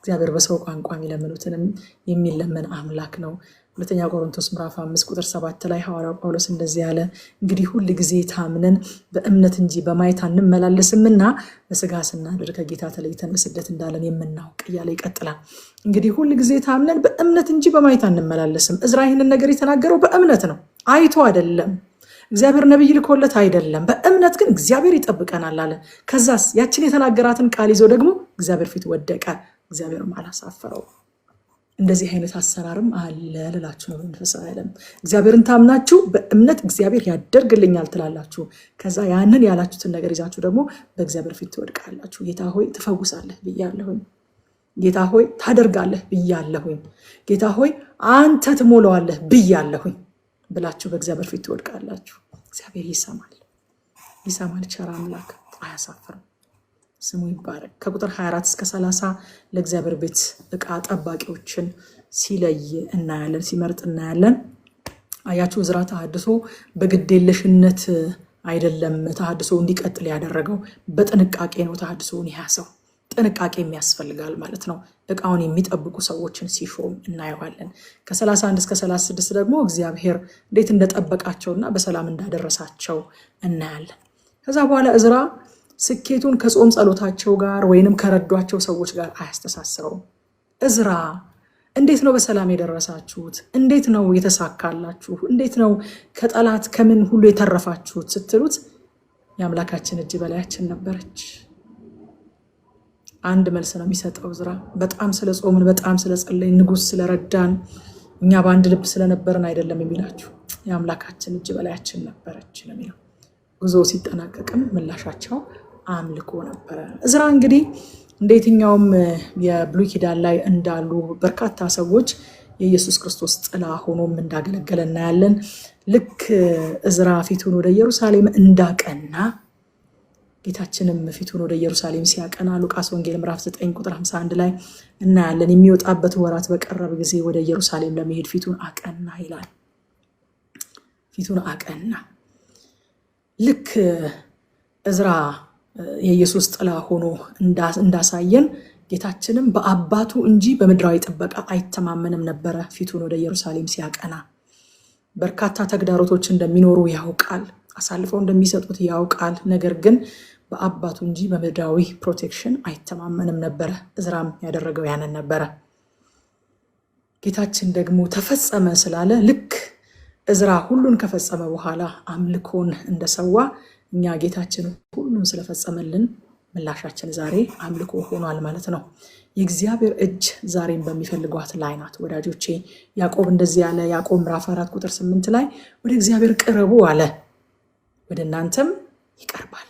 እግዚአብሔር በሰው ቋንቋ የሚለምኑትንም የሚለመን አምላክ ነው። ሁለተኛ ቆሮንቶስ ምዕራፍ 5 ቁጥር 7 ላይ ሐዋርያው ጳውሎስ እንደዚህ ያለ እንግዲህ ሁል ጊዜ ታምነን በእምነት እንጂ በማየት አንመላለስምና በስጋ ስናድር ከጌታ ተለይተን በስደት እንዳለን የምናውቅ እያለ ይቀጥላል። እንግዲህ ሁል ጊዜ ታምነን በእምነት እንጂ በማየት አንመላለስም። እዝራ ይህንን ነገር የተናገረው በእምነት ነው፣ አይቶ አይደለም። እግዚአብሔር ነብይ ልኮለት አይደለም። በእምነት ግን እግዚአብሔር ይጠብቀናል አለ። ከዛስ ያችን የተናገራትን ቃል ይዞ ደግሞ እግዚአብሔር ፊት ወደቀ። እግዚአብሔርም አላሳፈረው። እንደዚህ አይነት አሰራርም አለ ልላችሁ ነው። መንፈሳዊ ዓለም እግዚአብሔርን ታምናችሁ በእምነት እግዚአብሔር ያደርግልኛል ትላላችሁ። ከዛ ያንን ያላችሁትን ነገር ይዛችሁ ደግሞ በእግዚአብሔር ፊት ትወድቃላችሁ። ጌታ ሆይ ትፈውሳለህ ብያለሁኝ፣ ጌታ ሆይ ታደርጋለህ ብያለሁኝ፣ ጌታ ሆይ አንተ ትሞላዋለህ ብያለሁኝ ብላችሁ በእግዚአብሔር ፊት ትወድቃላችሁ። እግዚአብሔር ይሰማል። ቸር አምላክ አያሳፍርም። ስሙ ይባረክ። ከቁጥር 24 እስከ 30 ለእግዚአብሔር ቤት ዕቃ ጠባቂዎችን ሲለይ እናያለን፣ ሲመርጥ እናያለን። አያችሁ ዕዝራ ተሐድሶ በግዴለሽነት አይደለም ተሐድሶ እንዲቀጥል ያደረገው፣ በጥንቃቄ ነው ተሐድሶውን ያሰው። ጥንቃቄ የሚያስፈልጋል ማለት ነው። ዕቃውን የሚጠብቁ ሰዎችን ሲሾም እናየዋለን። ከ31 እስከ 36 ደግሞ እግዚአብሔር እንዴት እንደጠበቃቸውና በሰላም እንዳደረሳቸው እናያለን። ከዛ በኋላ ዕዝራ ስኬቱን ከጾም ጸሎታቸው ጋር ወይንም ከረዷቸው ሰዎች ጋር አያስተሳስረውም። ዕዝራ እንዴት ነው በሰላም የደረሳችሁት? እንዴት ነው የተሳካላችሁ? እንዴት ነው ከጠላት ከምን ሁሉ የተረፋችሁት ስትሉት የአምላካችን እጅ በላያችን ነበረች። አንድ መልስ ነው የሚሰጠው ዕዝራ። በጣም ስለ ጾምን፣ በጣም ስለ ጸለይን፣ ንጉሥ ስለረዳን፣ እኛ በአንድ ልብ ስለነበርን አይደለም የሚላችሁ፣ የአምላካችን እጅ በላያችን ነበረች ነው የሚለው። ጉዞ ሲጠናቀቅም ምላሻቸው አምልኮ ነበረ። ዕዝራ እንግዲህ እንደ የትኛውም የብሉይ ኪዳን ላይ እንዳሉ በርካታ ሰዎች የኢየሱስ ክርስቶስ ጥላ ሆኖም እንዳገለገለ እናያለን። ልክ ዕዝራ ፊቱን ወደ ኢየሩሳሌም እንዳቀና ጌታችንም ፊቱን ወደ ኢየሩሳሌም ሲያቀና ሉቃስ ወንጌል ምዕራፍ 9 ቁጥር 51 ላይ እናያለን። የሚወጣበት ወራት በቀረበ ጊዜ ወደ ኢየሩሳሌም ለመሄድ ፊቱን አቀና ይላል። ፊቱን አቀና። ልክ ዕዝራ የኢየሱስ ጥላ ሆኖ እንዳሳየን ጌታችንም በአባቱ እንጂ በምድራዊ ጥበቃ አይተማመንም ነበረ። ፊቱን ወደ ኢየሩሳሌም ሲያቀና በርካታ ተግዳሮቶች እንደሚኖሩ ያውቃል፣ አሳልፈው እንደሚሰጡት ያውቃል። ነገር ግን በአባቱ እንጂ በምድራዊ ፕሮቴክሽን አይተማመንም ነበረ። ዕዝራም ያደረገው ያንን ነበረ። ጌታችን ደግሞ ተፈጸመ ስላለ ልክ ዕዝራ ሁሉን ከፈጸመ በኋላ አምልኮን እንደሰዋ እኛ ጌታችን ሁሉን ስለፈጸመልን ምላሻችን ዛሬ አምልኮ ሆኗል ማለት ነው። የእግዚአብሔር እጅ ዛሬም በሚፈልጓት ላይ ናት ወዳጆቼ። ያዕቆብ እንደዚህ ያለ፣ ያዕቆብ ምዕራፍ 4 ቁጥር 8 ላይ ወደ እግዚአብሔር ቅረቡ አለ፣ ወደ እናንተም ይቀርባል።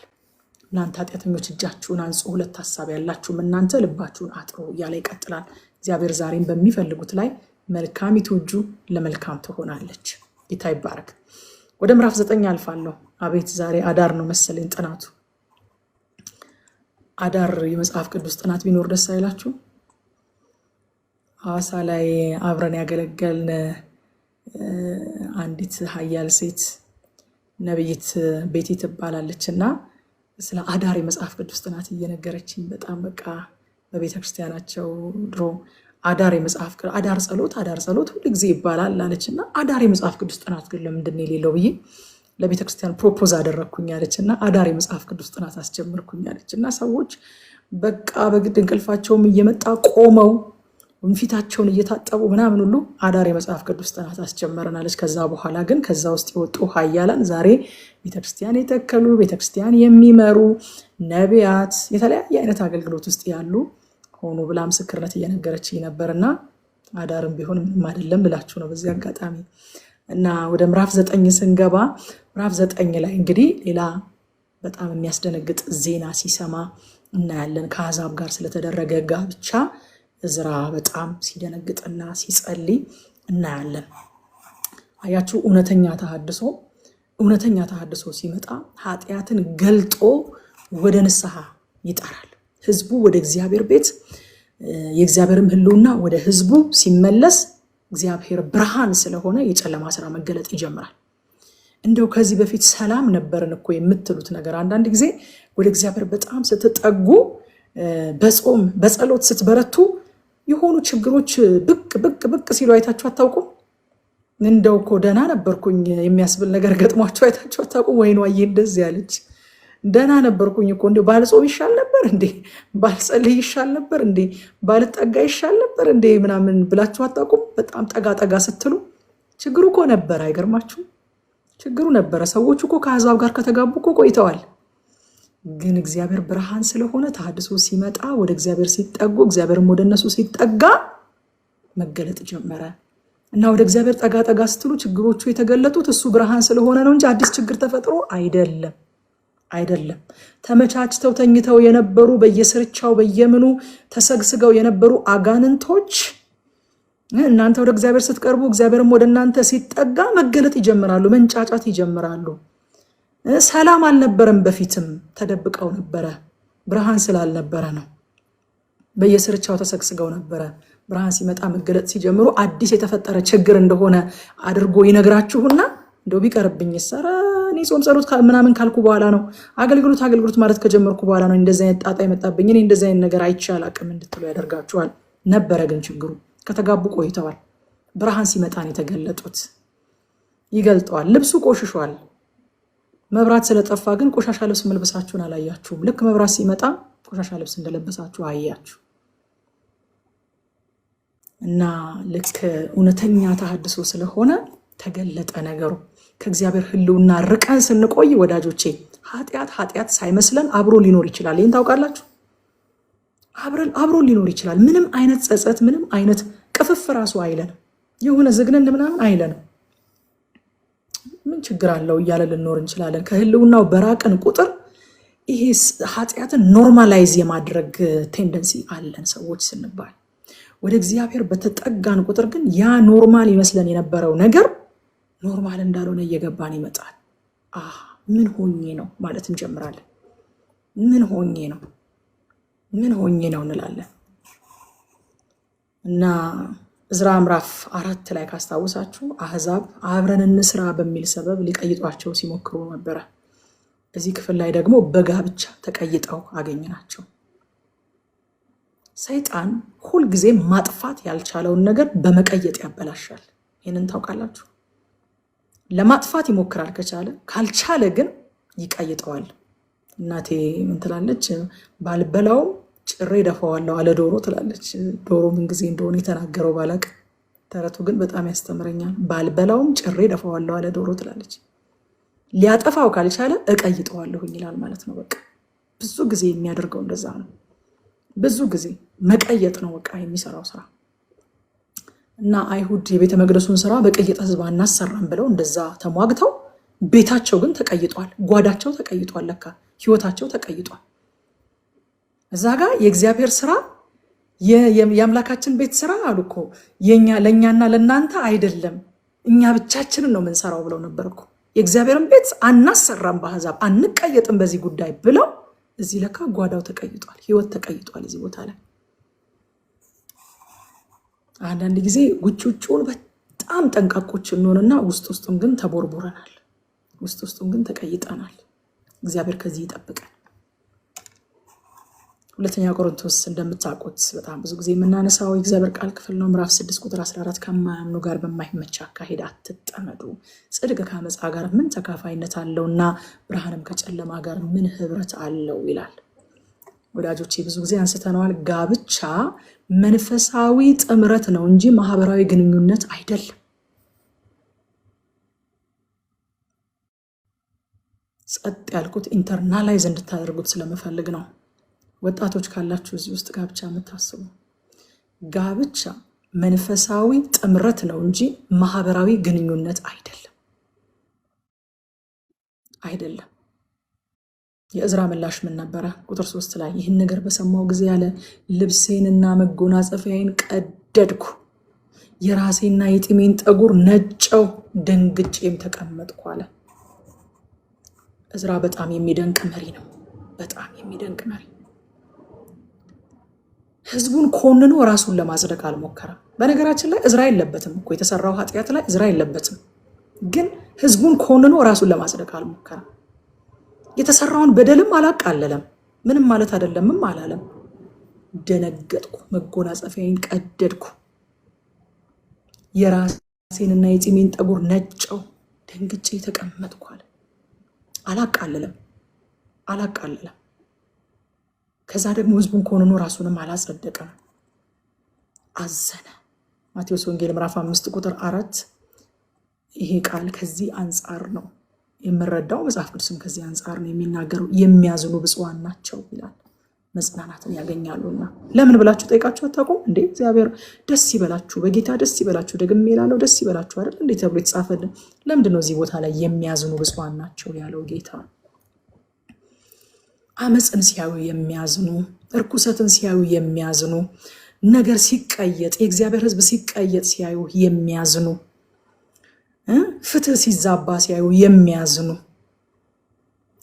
እናንተ ኃጢአተኞች እጃችሁን አንጹ፣ ሁለት ሐሳብ ያላችሁም እናንተ ልባችሁን አጥሩ እያለ ይቀጥላል። እግዚአብሔር ዛሬም በሚፈልጉት ላይ መልካሚቱ እጁ ለመልካም ትሆናለች። ጌታ ይባረክ። ወደ ምዕራፍ 9 አልፋለሁ። አቤት ዛሬ አዳር ነው መሰለኝ ጥናቱ። አዳር የመጽሐፍ ቅዱስ ጥናት ቢኖር ደስ አይላችሁ? ሐዋሳ ላይ አብረን ያገለገልን አንዲት ኃያል ሴት ነብይት ቤቲ ትባላለች እና ስለ አዳር የመጽሐፍ ቅዱስ ጥናት እየነገረችኝ በጣም በቃ በቤተክርስቲያናቸው ድሮ አዳር የመጽሐፍ ቅዱስ አዳር ጸሎት ሁሉ ጊዜ ይባላል አለችና አዳር የመጽሐፍ ቅዱስ ጥናት ግን ለምንድን ነው የሌለው ብዬ ለቤተክርስቲያን ፕሮፖዝ አደረኩኝ አለችና አዳር የመጽሐፍ ቅዱስ ጥናት አስጀምርኩኝ አለችና ሰዎች በቃ በግድ እንቅልፋቸውም እየመጣ ቆመው ወንፊታቸውን እየታጠቡ ምናምን ሁሉ አዳር የመጽሐፍ ቅዱስ ጥናት አስጀመረናለች። ከዛ በኋላ ግን ከዛ ውስጥ የወጡ ኃያላን ዛሬ ቤተክርስቲያን የተከሉ ቤተክርስቲያን የሚመሩ ነቢያት የተለያየ አይነት አገልግሎት ውስጥ ያሉ ሆኖ ብላ ምስክርነት እየነገረች ነበርና አዳርም ቢሆን ምንም አይደለም ብላችሁ ነው በዚህ አጋጣሚ። እና ወደ ምዕራፍ 9 ስንገባ ምዕራፍ 9 ላይ እንግዲህ ሌላ በጣም የሚያስደነግጥ ዜና ሲሰማ እናያለን። ከአሕዛብ ጋር ስለተደረገ ጋብቻ ዕዝራ በጣም ሲደነግጥና ሲጸልይ እናያለን። አያችሁ እውነተኛ ተሐድሶ ሲመጣ ኃጢአትን ገልጦ ወደ ንስሐ ይጠራል። ህዝቡ ወደ እግዚአብሔር ቤት የእግዚአብሔርም ሕልውና ወደ ህዝቡ ሲመለስ እግዚአብሔር ብርሃን ስለሆነ የጨለማ ስራ መገለጥ ይጀምራል። እንደው ከዚህ በፊት ሰላም ነበርን እኮ የምትሉት ነገር አንዳንድ ጊዜ ወደ እግዚአብሔር በጣም ስትጠጉ በጾም በጸሎት ስትበረቱ የሆኑ ችግሮች ብቅ ሲሉ አይታችሁ አታውቁም? እንደው እኮ ደህና ነበርኩኝ የሚያስብል ነገር ገጥሟችሁ አይታችሁ አታውቁም? ወይኔ ዋዬ እንደዚህ ያለች ደህና ነበርኩኝ እኮ እንደው ባልጾም ይሻል ነበር እንዴ፣ ባልጸልይ ይሻል ነበር እንዴ፣ ባልጠጋ ይሻል ነበር እንዴ ምናምን ብላችሁ አታውቁም? በጣም ጠጋ ስትሉ ችግሩ እኮ ነበር። አይገርማችሁም? ችግሩ ነበረ። ሰዎች እኮ ከአሕዛብ ጋር ከተጋቡ እኮ ቆይተዋል። ግን እግዚአብሔር ብርሃን ስለሆነ ተሐድሶ ሲመጣ ወደ እግዚአብሔር ሲጠጉ እግዚአብሔርም ወደ እነሱ ሲጠጋ መገለጥ ጀመረ እና ወደ እግዚአብሔር ጠጋ ጠጋ ስትሉ ችግሮቹ የተገለጡት እሱ ብርሃን ስለሆነ ነው እንጂ አዲስ ችግር ተፈጥሮ አይደለም። ተመቻችተው ተኝተው የነበሩ በየስርቻው በየምኑ ተሰግስገው የነበሩ አጋንንቶች እናንተ ወደ እግዚአብሔር ስትቀርቡ እግዚአብሔርም ወደ እናንተ ሲጠጋ መገለጥ ይጀምራሉ፣ መንጫጫት ይጀምራሉ። ሰላም አልነበረም፣ በፊትም ተደብቀው ነበረ፣ ብርሃን ስላልነበረ ነው። በየስርቻው ተሰግስገው ነበረ። ብርሃን ሲመጣ መገለጥ ሲጀምሩ አዲስ የተፈጠረ ችግር እንደሆነ አድርጎ ይነግራችሁና እንደው ቢቀርብኝ ሰራ እኔ ጾም ጸሎት ምናምን ካልኩ በኋላ ነው አገልግሎት ማለት ከጀመርኩ በኋላ ነው እንደዛ አይነት ጣጣ የመጣብኝ እኔ እንደዛ አይነት ነገር አይቻል አቅም እንድትሉ ያደርጋችኋል። ነበረ ግን ችግሩ ከተጋቡ ቆይተዋል። ብርሃን ሲመጣ ነው የተገለጡት። ይገልጠዋል። ልብሱ ቆሽሿል። መብራት ስለጠፋ ግን ቆሻሻ ልብስ መልበሳችሁን አላያችሁም። ልክ መብራት ሲመጣ ቆሻሻ ልብስ እንደለበሳችሁ አያችሁ። እና ልክ እውነተኛ ተሐድሶ ስለሆነ ተገለጠ ነገሩ። ከእግዚአብሔር ሕልውና ርቀን ስንቆይ ወዳጆቼ ኃጢአት ሳይመስለን አብሮ ሊኖር ይችላል። ይህን ታውቃላችሁ። አብሮ ሊኖር ይችላል። ምንም አይነት ጸጸት፣ ምንም አይነት ቅፍፍ ራሱ አይለንም። የሆነ ዝግነን ምናምን አይለንም። ምን ችግር አለው እያለ ልኖር እንችላለን። ከሕልውናው በራቅን ቁጥር ይሄ ኃጢአትን ኖርማላይዝ የማድረግ ቴንደንሲ አለን ሰዎች ስንባል። ወደ እግዚአብሔር በተጠጋን ቁጥር ግን ያ ኖርማል ይመስለን የነበረው ነገር ኖርማል እንዳልሆነ እየገባን ይመጣል። ምን ሆኜ ነው ማለት እንጀምራለን። ምን ሆኜ ነው እንላለን። እና ዕዝራ ምዕራፍ 4 ላይ ካስታወሳችሁ አሕዛብ አብረን እንስራ በሚል ሰበብ ሊቀይጧቸው ሲሞክሩ ነበረ። እዚህ ክፍል ላይ ደግሞ በጋብቻ ተቀይጠው አገኘናቸው። ሰይጣን ሁልጊዜ ማጥፋት ያልቻለውን ነገር በመቀየጥ ያበላሻል። ይህንን ታውቃላችሁ። ለማጥፋት ይሞክራል ካልቻለ ግን ይቀይጠዋል። እናቴ ምን ትላለች? ባልበላውም ጭሬ ደፋዋለሁ አለ ዶሮ ትላለች። ዶሮ ምን ጊዜ እንደሆነ የተናገረው ባላቅ፣ ተረቱ ግን በጣም ያስተምረኛል። ባልበላውም ጭሬ ደፋዋለሁ አለ ዶሮ ትላለች። ሊያጠፋው ካልቻለ እቀይጠዋለሁኝ ይላል ማለት ነው። በቃ ብዙ ጊዜ የሚያደርገው እንደዛ ነው። ብዙ ጊዜ መቀየጥ ነው በቃ የሚሰራው ስራ። እና አይሁድ የቤተ መቅደሱን ስራ በቀየጠ ህዝብ አናሰራም ብለው እንደዛ ተሟግተው፣ ቤታቸው ግን ተቀይጧል፣ ጓዳቸው ተቀይጧል፣ ለካ ህይወታቸው ተቀይጧል። እዛ ጋር የእግዚአብሔር ስራ የአምላካችን ቤት ስራ አሉ እኮ ለእኛና ለእናንተ አይደለም፣ እኛ ብቻችንን ነው የምንሰራው ብለው ነበር እኮ። የእግዚአብሔርን ቤት አናሰራም፣ በአሕዛብ አንቀየጥም በዚህ ጉዳይ ብለው፣ እዚህ ለካ ጓዳው ተቀይጧል፣ ህይወት ተቀይጧል እዚህ ቦታ ላይ። አንዳንድ ጊዜ ውጭውን በጣም ጠንቃቆች እንሆንና ውስጡን ግን ተቦርቦረናል፣ ውስጡን ግን ተቀይጠናል። እግዚአብሔር ከዚህ ይጠብቀን። ሁለተኛ ቆሮንቶስ እንደምታውቁት በጣም ብዙ ጊዜ የምናነሳው የእግዚአብሔር ቃል ክፍል ነው። ምዕራፍ 6 ቁጥር 14 ከማያምኑ ጋር በማይመች አካሄድ አትጠመዱ፣ ጽድቅ ከአመፃ ጋር ምን ተካፋይነት አለውና ብርሃንም ከጨለማ ጋር ምን ህብረት አለው ይላል። ወዳጆቼ ብዙ ጊዜ አንስተነዋል። ጋብቻ መንፈሳዊ ጥምረት ነው እንጂ ማህበራዊ ግንኙነት አይደለም። ጸጥ ያልኩት ኢንተርናላይዝ እንድታደርጉት ስለምፈልግ ነው። ወጣቶች ካላችሁ እዚህ ውስጥ ጋብቻ የምታስቡ፣ ጋብቻ መንፈሳዊ ጥምረት ነው እንጂ ማህበራዊ ግንኙነት አይደለም። የዕዝራ ምላሽ ምን ነበረ? ቁጥር 3 ላይ ይህን ነገር በሰማው ጊዜ ያለ ልብሴንና መጎናጸፊያዬን ቀደድኩ፣ የራሴና የጢሜን ጠጉር ነጨው፣ ደንግጬም ተቀመጥኩ አለ። ዕዝራ በጣም የሚደንቅ መሪ ነው። በጣም የሚደንቅ መሪ። ህዝቡን ኮንኖ ራሱን ለማጽደቅ አልሞከረም። በነገራችን ላይ ዕዝራ የለበትም እኮ የተሰራው ኃጢአት ላይ ዕዝራ የለበትም። ግን ህዝቡን ኮንኖ ራሱን ለማጽደቅ አልሞከረም። የተሰራውን በደልም አላቃለለም። ምንም ማለት አይደለምም አላለም። ደነገጥኩ፣ መጎናጸፊያዬን ቀደድኩ፣ የራሴንና የጢሜን ጠጉር ነጨው፣ ደንግጬ ተቀመጥኩ አለ። አላቃለለም። ከዛ ደግሞ ህዝቡን ኮንኖ ራሱንም አላጸደቀም፣ አዘነ። ማቴዎስ ወንጌል ምዕራፍ 5 ቁጥር 4 ይሄ ቃል ከዚህ አንጻር ነው የምረዳው። መጽሐፍ ቅዱስም ከዚህ አንጻር ነው የሚናገረው። የሚያዝኑ ብፁዓን ናቸው ይላል። መጽናናትን ያገኛሉና። ለምን ብላችሁ ጠይቃችሁ አታውቁም እንዴ? እግዚአብሔር ደስ ይበላችሁ፣ በጌታ ደስ ይበላችሁ፣ ደግሜ እላለሁ ደስ ይበላችሁ አይደል እንዴ ተብሎ የተጻፈልን? ለምንድን ነው እዚህ ቦታ ላይ የሚያዝኑ ብፁዓን ናቸው ያለው ጌታ? አመፅን ሲያዩ የሚያዝኑ፣ እርኩሰትን ሲያዩ የሚያዝኑ፣ ነገር ሲቀየጥ የእግዚአብሔር ሕዝብ ሲቀየጥ ሲያዩ የሚያዝኑ፣ ፍትህ ሲዛባ ሲያዩ የሚያዝኑ፣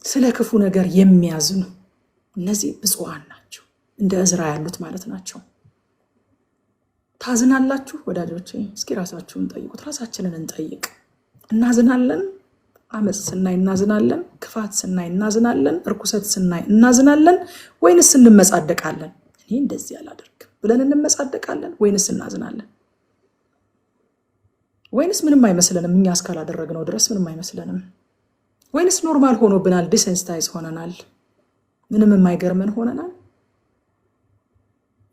ስለ ክፉ ነገር የሚያዝኑ፣ እነዚህ ብፁዓን ናቸው። እንደ እዝራ ያሉት ማለት ናቸው። ታዝናላችሁ ወዳጆቼ? እስኪ ራሳችሁን ጠይቁት። ራሳችንን እንጠይቅ። እናዝናለን? አመፅ ስናይ እናዝናለን? ክፋት ስናይ እናዝናለን? እርኩሰት ስናይ እናዝናለን? ወይንስ እንመጻደቃለን? እኔ እንደዚህ አላደርግም ብለን እንመጻደቃለን? ወይንስ እናዝናለን? ወይንስ ምንም አይመስለንም? እኛ እስካላደረግነው ድረስ ምንም አይመስለንም? ወይንስ ኖርማል ሆኖብናል? ዲሴንስታይዝ ሆነናል? ምንም የማይገርመን ሆነናል?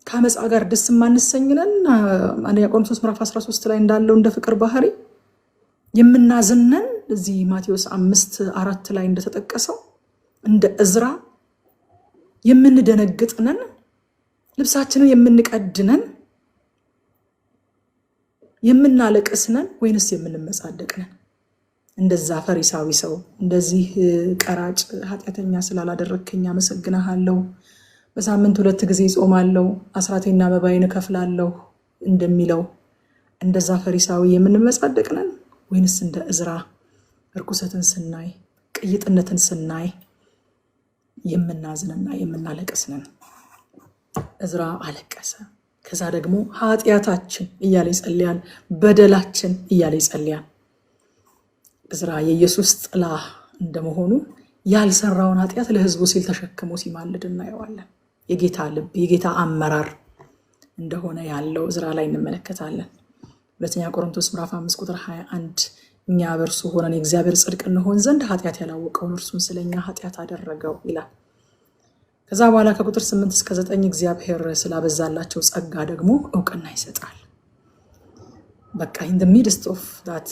ከአመፃ ጋር ደስ የማንሰኝነን? አንደኛ ቆሮንቶስ ምዕራፍ 13 ላይ እንዳለው እንደ ፍቅር ባህሪ የምናዝነን፣ እዚህ ማቴዎስ 5:4 ላይ እንደተጠቀሰው እንደ እዝራ የምንደነግጥነን፣ ልብሳችንን የምንቀድነን፣ የምናለቅስነን ወይንስ የምንመጻደቅነን? እንደዛ ፈሪሳዊ ሰው እንደዚህ ቀራጭ ኃጢአተኛ ስላላደረግከኝ አመሰግናለሁ፣ በሳምንት 2 ጊዜ ጾማለሁ፣ አስራቴና መባዬን እከፍላለሁ እንደሚለው እንደዛ ፈሪሳዊ የምንመጻደቅነን ወይንስ እንደ እዝራ እርኩሰትን ስናይ ቅይጥነትን ስናይ የምናዝንና የምናለቅስነን? እዝራ አለቀሰ። ከዛ ደግሞ ኃጢአታችን እያለ ይጸልያል፣ በደላችን እያለ ይጸልያል። እዝራ የኢየሱስ ጥላ እንደመሆኑ ያልሰራውን ኃጢአት ለሕዝቡ ሲል ተሸክሞ ሲማልድ እናየዋለን። የጌታ ልብ የጌታ አመራር እንደሆነ ያለው እዝራ ላይ እንመለከታለን። ሁለተኛ ቆሮንቶስ ምዕራፍ 5:21 እኛ በእርሱ ሆነን የእግዚአብሔር ጽድቅ እንሆን ዘንድ ኃጢአት ያላወቀውን እርሱን ስለኛ ኃጢአት አደረገው ይላል። ከዛ በኋላ ከቁጥር 8 እስከ 9 እግዚአብሔር ስላበዛላቸው ጸጋ ደግሞ እውቅና ይሰጣል። በቃ in the midst of that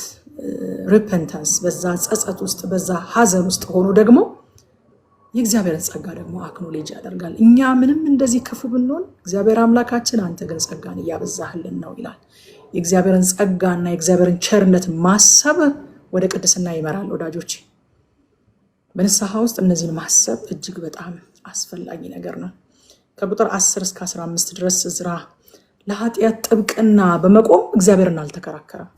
repentance በዛ ጸጸት ውስጥ በዛ ሐዘን ውስጥ ሆኖ ደግሞ የእግዚአብሔርን ጸጋ ደግሞ አክኖሌጅ ያደርጋል። እኛ ምንም እንደዚህ ክፉ ብንሆን እግዚአብሔር አምላካችን አንተ ግን ጸጋን እያበዛህልን ነው ይላል። የእግዚአብሔርን ጸጋና የእግዚአብሔርን ቸርነት ማሰብ ወደ ቅድስና ይመራል ወዳጆች። በንስሐ ውስጥ እነዚህን ማሰብ እጅግ በጣም አስፈላጊ ነገር ነው። ከቁጥር 10 እስከ 15 ድረስ እዝራ ለኃጢአት ጥብቅና በመቆም እግዚአብሔርን አልተከራከረም።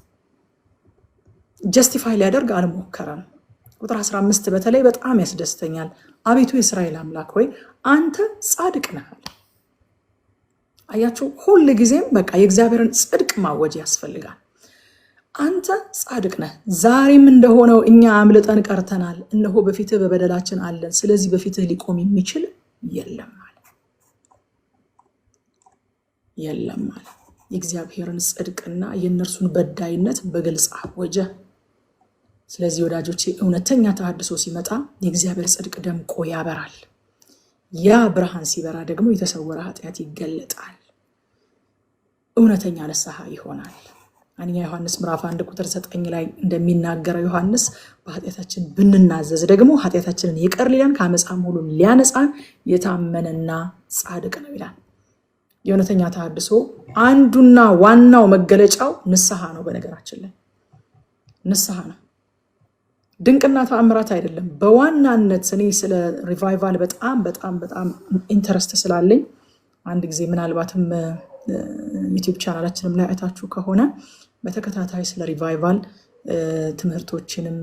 ጀስቲፋይ ሊያደርግ አልሞከረም። ቁጥር 15 በተለይ በጣም ያስደስተኛል። አቤቱ የእስራኤል አምላክ ሆይ አንተ ጻድቅ ነህ። አያችሁ፣ ሁል ጊዜም በቃ የእግዚአብሔርን ጽድቅ ማወጅ ያስፈልጋል። አንተ ጻድቅ ነህ። ዛሬም እንደሆነው እኛ አምልጠን ቀርተናል። እነሆ በፊትህ በበደላችን አለን። ስለዚህ በፊትህ ሊቆም የሚችል የለም ማለት የለም ማለት የእግዚአብሔርን ጽድቅና የእነርሱን በዳይነት በግልጽ አወጀ። ስለዚህ ወዳጆቼ እውነተኛ ተሐድሶ ሲመጣ የእግዚአብሔር ጽድቅ ደምቆ ያበራል። ያ ብርሃን ሲበራ ደግሞ የተሰወረ ኃጢአት ይገለጣል። እውነተኛ ንስሐ ይሆናል። አንደኛ ዮሐንስ ምዕራፍ 1:9 ላይ እንደሚናገረው ዮሐንስ በኃጢአታችን ብንናዘዝ ደግሞ ኃጢአታችንን ይቅር ሊለን ከአመፃም ሁሉ ሊያነጻን የታመነና ጻድቅ ነው ይላል። የእውነተኛ ተሐድሶ አንዱና ዋናው መገለጫው ንስሐ ነው። በነገራችን ላይ ንስሐ ነው፣ ድንቅና ተአምራት አይደለም። በዋናነት እኔ ስለ ሪቫይቫል በጣም በጣም በጣም ኢንተረስት ስላለኝ አንድ ጊዜ ምናልባትም ዩቲዩብ ቻናላችንም ላይ አይታችሁ ከሆነ በተከታታይ ስለ ሪቫይቫል ትምህርቶችንም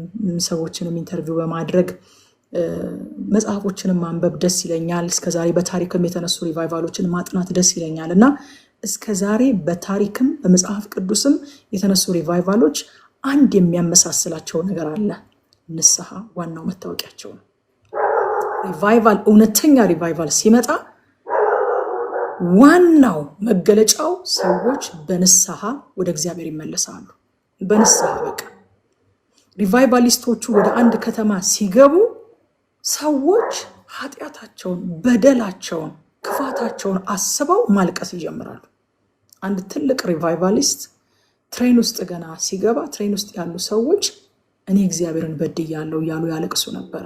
ሰዎችንም ኢንተርቪው በማድረግ መጽሐፎችንም ማንበብ ደስ ይለኛል። እስከዛሬ በታሪክም የተነሱ ሪቫይቫሎችን ማጥናት ደስ ይለኛል እና እስከዛሬ በታሪክም በመጽሐፍ ቅዱስም የተነሱ ሪቫይቫሎች አንድ የሚያመሳስላቸው ነገር አለ። ንስሐ ዋናው መታወቂያቸው ነው። ሪቫይቫል እውነተኛ ሪቫይቫል ሲመጣ ዋናው መገለጫው ሰዎች በንስሐ ወደ እግዚአብሔር ይመለሳሉ። በንስሐ በቃ ሪቫይቫሊስቶቹ ወደ አንድ ከተማ ሲገቡ ሰዎች ኃጢአታቸውን፣ በደላቸውን፣ ክፋታቸውን አስበው ማልቀስ ይጀምራሉ። አንድ ትልቅ ሪቫይቫሊስት ትሬን ውስጥ ገና ሲገባ ትሬን ውስጥ ያሉ ሰዎች እኔ እግዚአብሔርን በድያለሁ እያሉ ያለቅሱ ነበረ።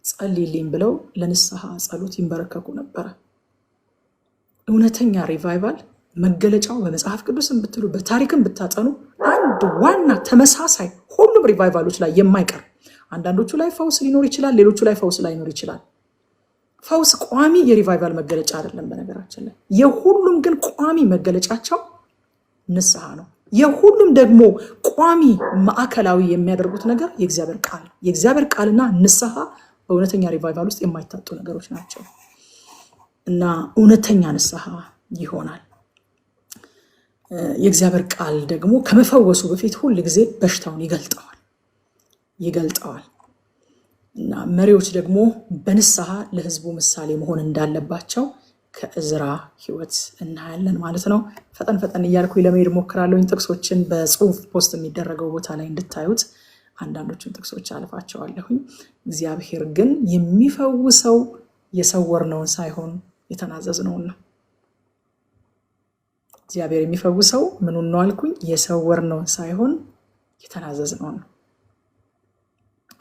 ጸልይልኝ ብለው ለንስሐ ጸሎት ይንበረከኩ ነበረ። እውነተኛ ሪቫይቫል መገለጫው በመጽሐፍ ቅዱስም ብትሉ በታሪክም ብታጠኑ አንድ ዋና ተመሳሳይ ሁሉም ሪቫይቫሎች ላይ የማይቀር አንዳንዶቹ ላይ ፈውስ ሊኖር ይችላል፣ ሌሎቹ ላይ ፈውስ ላይኖር ይችላል። ፈውስ ቋሚ የሪቫይቫል መገለጫ አይደለም በነገራችን ላይ። የሁሉም ግን ቋሚ መገለጫቸው ንስሐ ነው። የሁሉም ደግሞ ቋሚ ማዕከላዊ የሚያደርጉት ነገር የእግዚአብሔር ቃልና ንስሐ በእውነተኛ ሪቫይቫል ውስጥ የማይታጡ ነገሮች ናቸው እና እውነተኛ ንስሐ ይሆናል። የእግዚአብሔር ቃል ደግሞ ከመፈወሱ በፊት ሁል ጊዜ በሽታውን ይገልጠዋል እና መሪዎች ደግሞ በንስሐ ለህዝቡ ምሳሌ መሆን እንዳለባቸው ከእዝራ ህይወት እናያለን ማለት ነው። ፈጠን እያልኩ ለመሄድ ሞክራለሁኝ። ጥቅሶችን በጽሁፍ ፖስት የሚደረገው ቦታ ላይ እንድታዩት አንዳንዶቹን ጥቅሶች አልፋቸዋለሁኝ። እግዚአብሔር ግን የሚፈውሰው የሰወርነውን ሳይሆን የተናዘዝነውን ነው። እግዚአብሔር የሚፈውሰው ምኑን ነው አልኩኝ? የሰወርነውን ሳይሆን የተናዘዝነውን ነው።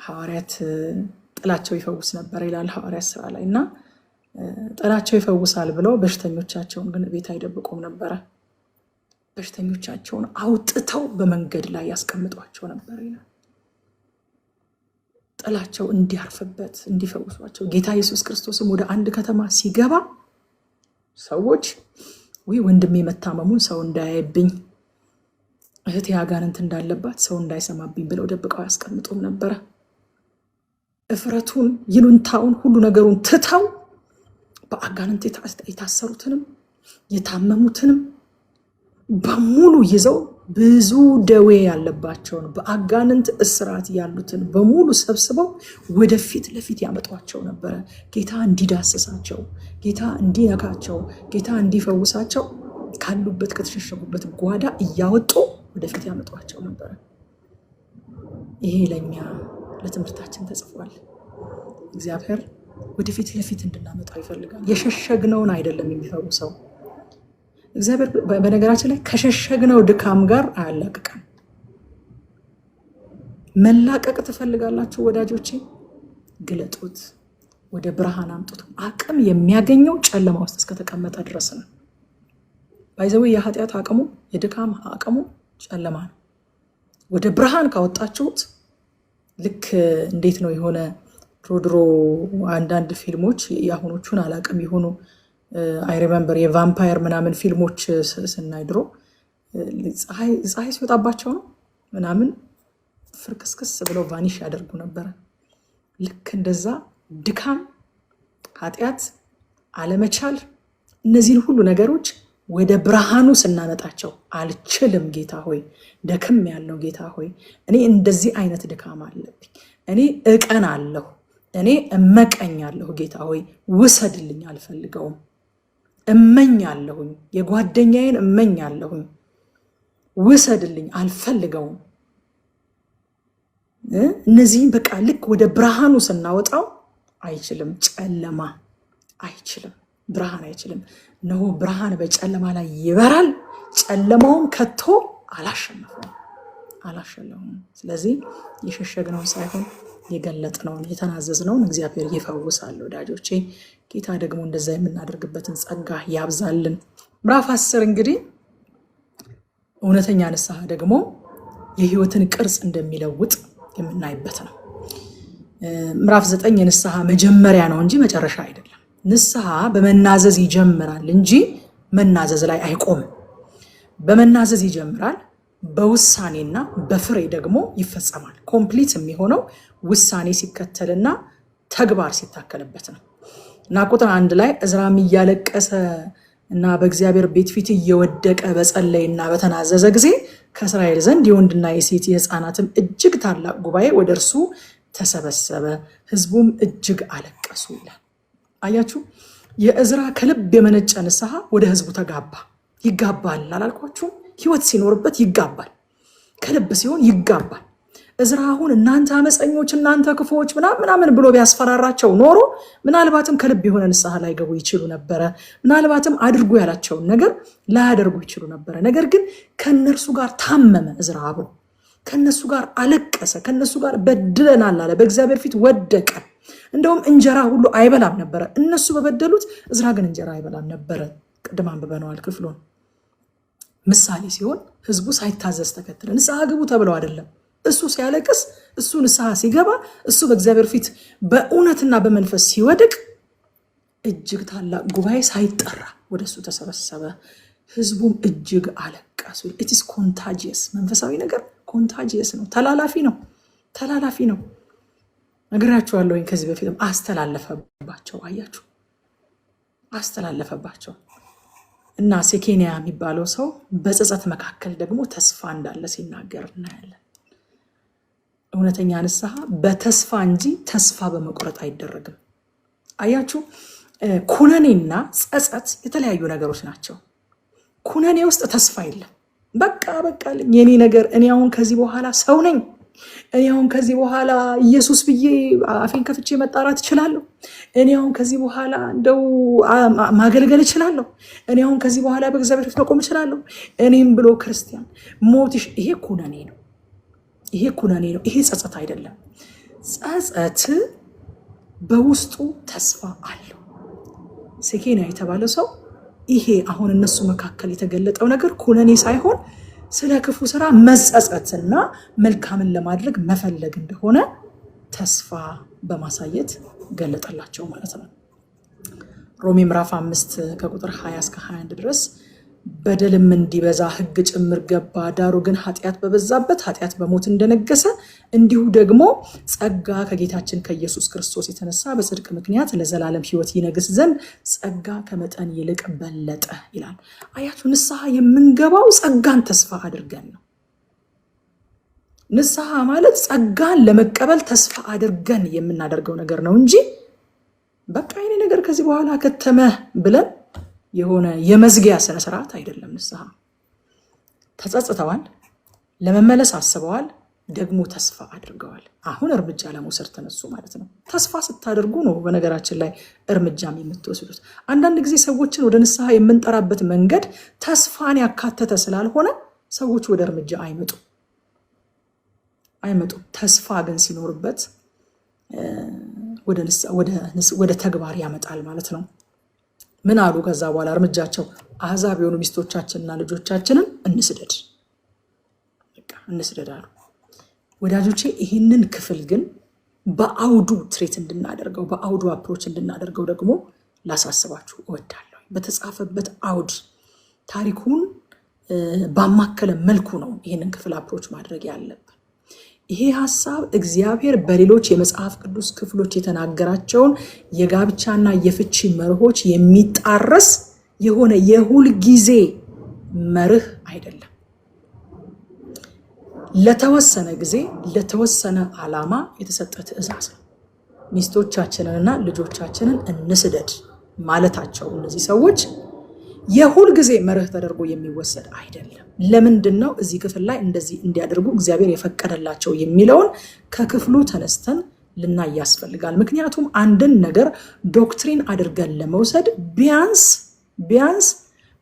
ሐዋርያት ጥላቸው ይፈውስ ነበር ይላል ሐዋርያት ሥራ ላይ እና ጥላቸው ይፈውሳል ብለው በሽተኞቻቸውን ግን ቤት አይደብቁም ነበረ። በሽተኞቻቸውን አውጥተው በመንገድ ላይ ያስቀምጧቸው ነበር ይላል። ጥላቸው እንዲያርፍበት እንዲፈውሷቸው። ጌታ ኢየሱስ ክርስቶስም ወደ አንድ ከተማ ሲገባ ሰዎች ወንድሜ መታመሙን ሰው እንዳያይብኝ፣ እህቴ አጋንንት እንዳለባት ሰው እንዳይሰማብኝ ብለው ደብቀው ያስቀምጡም ነበረ። እፍረቱን፣ ይሉንታውን፣ ሁሉ ነገሩን ትተው በአጋንንት የታሰሩትንም የታመሙትንም በሙሉ ይዘው ብዙ ደዌ ያለባቸውን በአጋንንት እስራት ያሉትን በሙሉ ሰብስበው ወደፊት ለፊት ያመጧቸው ነበረ። ጌታ እንዲዳስሳቸው፣ ጌታ እንዲነካቸው፣ ጌታ እንዲፈውሳቸው ካሉበት ከተሸሸጉበት ጓዳ እያወጡ ወደፊት ያመጧቸው ነበረ። ይሄ ለኛ ለትምህርታችን ተጽፏል። እግዚአብሔር ወደፊት ለፊት እንድናመጣው ይፈልጋል። የሸሸግነውን አይደለም የሚፈውሰው። እግዚአብሔር በነገራችን ላይ ከሸሸግነው ድካም ጋር አያላቅቀም። መላቀቅ ትፈልጋላችሁ ወዳጆቼ? ግለጡት፣ ወደ ብርሃን አምጡት። አቅም የሚያገኘው ጨለማ ውስጥ እስከተቀመጠ ድረስ ነው። ባይዘው የኃጢአት አቅሙ የድካም አቅሙ ጨለማ ነው። ወደ ብርሃን ካወጣችሁት ልክ እንዴት ነው የሆነ ድሮ አንዳንድ ፊልሞች የአሁኖቹን አላቅም የሆኑ አይ ሪመምበር የቫምፓየር ምናምን ፊልሞች ስናይ ድሮ ፀሐይ ሲወጣባቸው ነው ምናምን ፍርክስክስ ብለው ቫኒሽ ያደርጉ ነበረ። ልክ እንደዛ ድካም፣ ኃጢአት፣ አለመቻል፣ እነዚህን ሁሉ ነገሮች ወደ ብርሃኑ ስናመጣቸው አልችልም ጌታ ሆይ፣ ደክም ያለው ጌታ ሆይ፣ እኔ እንደዚህ አይነት ድካም አለብኝ፣ እኔ እቀናለሁ፣ እኔ እመቀኛለሁ፣ ጌታ ሆይ ውሰድልኝ፣ አልፈልገውም፣ እመኛለሁኝ፣ የጓደኛዬን እመኛለሁኝ፣ ውሰድልኝ፣ አልፈልገውም። እነዚህም በቃ ልክ ወደ ብርሃኑ ስናወጣው አይችልም፣ ጨለማ አይችልም፣ ብርሃን አይችልም። እነሆ ብርሃን በጨለማ ላይ ይበራል፣ ጨለማውም ከቶ አላሸነፈውም። ስለዚህ የሸሸግነውን ሳይሆን የገለጥነውን የተናዘዝነውን እግዚአብሔር ይፈውሳል ወዳጆቼ። ጌታ ደግሞ እንደዛ የምናደርግበትን ጸጋ ያብዛልን። ምዕራፍ 10 እንግዲህ እውነተኛ ንስሐ ደግሞ የህይወትን ቅርጽ እንደሚለውጥ የምናይበት ነው። ምዕራፍ 9 የንስሐ መጀመሪያ ነው እንጂ መጨረሻ አይደለም። ንስሐ በመናዘዝ ይጀምራል እንጂ መናዘዝ ላይ አይቆምም። በመናዘዝ ይጀምራል፣ በውሳኔና በፍሬ ደግሞ ይፈጸማል። ኮምፕሊት የሚሆነው ውሳኔ ሲከተልና ተግባር ሲታከልበት ነው እና ቁጥር 1 ላይ እዝራም እያለቀሰ እና በእግዚአብሔር ቤት ፊት እየወደቀ በጸለይና በተናዘዘ ጊዜ ከእስራኤል ዘንድ የወንድና የሴት የሕፃናትም እጅግ ታላቅ ጉባኤ ወደ እርሱ ተሰበሰበ፣ ህዝቡም እጅግ አለቀሱ ይላል። አያችሁ፣ የእዝራ ከልብ የመነጨ ንስሐ ወደ ህዝቡ ተጋባ። ይጋባል አላልኳችሁም? ህይወት ሲኖርበት ይጋባል፣ ከልብ ሲሆን ይጋባል። እዝራ አሁን እናንተ አመፀኞች፣ እናንተ ክፉዎች ምናምን ብሎ ቢያስፈራራቸው ኖሮ ምናልባትም ከልብ የሆነ ንስሐ ላይ ገቡ ይችሉ ነበረ። ምናልባትም አድርጉ ያላቸውን ነገር ላያደርጉ ይችሉ ነበረ። ነገር ግን ከነርሱ ጋር ታመመ እዝራ፣ አብሮ ከነሱ ጋር አለቀሰ፣ ከነሱ ጋር በድለናል አለ፣ በእግዚአብሔር ፊት ወደቀ። እንደውም እንጀራ ሁሉ አይበላም ነበረ። እነሱ በበደሉት እዝራ ግን እንጀራ አይበላም ነበረ። ቅድም አንብበነዋል ክፍሉን። ምሳሌ ሲሆን ህዝቡ ሳይታዘዝ ተከትለ ንስሐ ግቡ ተብለው አይደለም። እሱ ሲያለቅስ፣ እሱ ንስሐ ሲገባ፣ እሱ በእግዚአብሔር ፊት በእውነትና በመንፈስ ሲወድቅ እጅግ ታላቅ ጉባኤ ሳይጠራ ወደሱ ተሰበሰበ። ህዝቡም እጅግ አለቀሱ። ኢትስ ኮንታጂየስ። መንፈሳዊ ነገር ኮንታጂየስ ነው፣ ተላላፊ ነው። ነግራችኋለሁ። ከዚህ በፊትም አስተላለፈባቸው። አያችሁ፣ አስተላለፈባቸው እና ሴኬንያ የሚባለው ሰው በጸጸት መካከል ደግሞ ተስፋ እንዳለ ሲናገር እናያለን። እውነተኛ ንስሐ በተስፋ እንጂ ተስፋ በመቁረጥ አይደረግም። አያችሁ፣ ኩነኔና ጸጸት የተለያዩ ነገሮች ናቸው። ኩነኔ ውስጥ ተስፋ የለም። በቃ የኔ ነገር፣ እኔ አሁን ከዚህ በኋላ ሰው ነኝ፣ እኔ አሁን ከዚህ በኋላ ኢየሱስ ብዬ አፌን ከፍቼ መጣራት እችላለሁ፣ እኔ አሁን ከዚህ በኋላ እንደው ማገልገል እችላለሁ፣ እኔ አሁን ከዚህ በኋላ በእግዚአብሔር ፊት መቆም እችላለሁ፣ እኔም ብሎ ክርስቲያን ሞትሽ። ይሄ ኩነኔ ነው። ይሄ ጸጸት አይደለም። ጸጸት በውስጡ ተስፋ አለው። ሴኬንያ የተባለ ሰው ይሄ አሁን እነሱ መካከል የተገለጠው ነገር ኩነኔ ሳይሆን ስለ ክፉ ስራ መጸጸትና መልካምን ለማድረግ መፈለግ እንደሆነ ተስፋ በማሳየት ገለጠላቸው ማለት ነው። ሮሜ ምዕራፍ 5 ከቁጥር 20 እስከ 21 ድረስ በደልም እንዲበዛ ሕግ ጭምር ገባ፣ ዳሩ ግን ኃጢአት በበዛበት ኃጢአት በሞት እንደነገሰ እንዲሁ ደግሞ ጸጋ ከጌታችን ከኢየሱስ ክርስቶስ የተነሳ በጽድቅ ምክንያት ለዘላለም ሕይወት ይነግስ ዘንድ ጸጋ ከመጠን ይልቅ በለጠ ይላል። አያችሁ፣ ንስሐ የምንገባው ጸጋን ተስፋ አድርገን ነው። ንስሐ ማለት ጸጋን ለመቀበል ተስፋ አድርገን የምናደርገው ነገር ነው እንጂ በቃ ይሄ ነገር ከዚህ በኋላ ከተመ ብለን የሆነ የመዝጊያ ስነ ስርዓት አይደለም። ንስሐ ተጸጽተዋል፣ ለመመለስ አስበዋል፣ ደግሞ ተስፋ አድርገዋል። አሁን እርምጃ ለመውሰድ ተነሱ ማለት ነው። ተስፋ ስታደርጉ ነው በነገራችን ላይ እርምጃም የምትወስዱት። አንዳንድ ጊዜ ሰዎችን ወደ ንስሐ የምንጠራበት መንገድ ተስፋን ያካተተ ስላልሆነ ሰዎች ወደ እርምጃ አይመጡም። ተስፋ ግን ሲኖርበት ወደ ተግባር ያመጣል ማለት ነው። ምን አሉ? ከዛ በኋላ እርምጃቸው አሕዛብ የሆኑ ሚስቶቻችንና ልጆቻችንን እንስደድ አሉ። ወዳጆቼ፣ ይህንን ክፍል ግን በአውዱ ትሬት እንድናደርገው፣ በአውዱ አፕሮች እንድናደርገው ደግሞ ላሳስባችሁ እወዳለሁ። በተጻፈበት አውድ ታሪኩን ባማከለ መልኩ ነው ይህንን ክፍል አፕሮች ማድረግ ያለብን። ይሄ ሐሳብ እግዚአብሔር በሌሎች የመጽሐፍ ቅዱስ ክፍሎች የተናገራቸውን የጋብቻና የፍቺ መርሆች የሚጣረስ የሆነ የሁል ጊዜ መርህ አይደለም። ለተወሰነ ጊዜ ለተወሰነ ዓላማ የተሰጠ ትእዛዝ ነው። ሚስቶቻችንንና ልጆቻችንን እንስደድ ማለታቸው እነዚህ ሰዎች የሁል ጊዜ መርህ ተደርጎ የሚወሰድ አይደለም። ለምንድን ነው እዚህ ክፍል ላይ እንደዚህ እንዲያደርጉ እግዚአብሔር የፈቀደላቸው የሚለውን ከክፍሉ ተነስተን ልናይ ያስፈልጋል። ምክንያቱም አንድን ነገር ዶክትሪን አድርገን ለመውሰድ ቢያንስ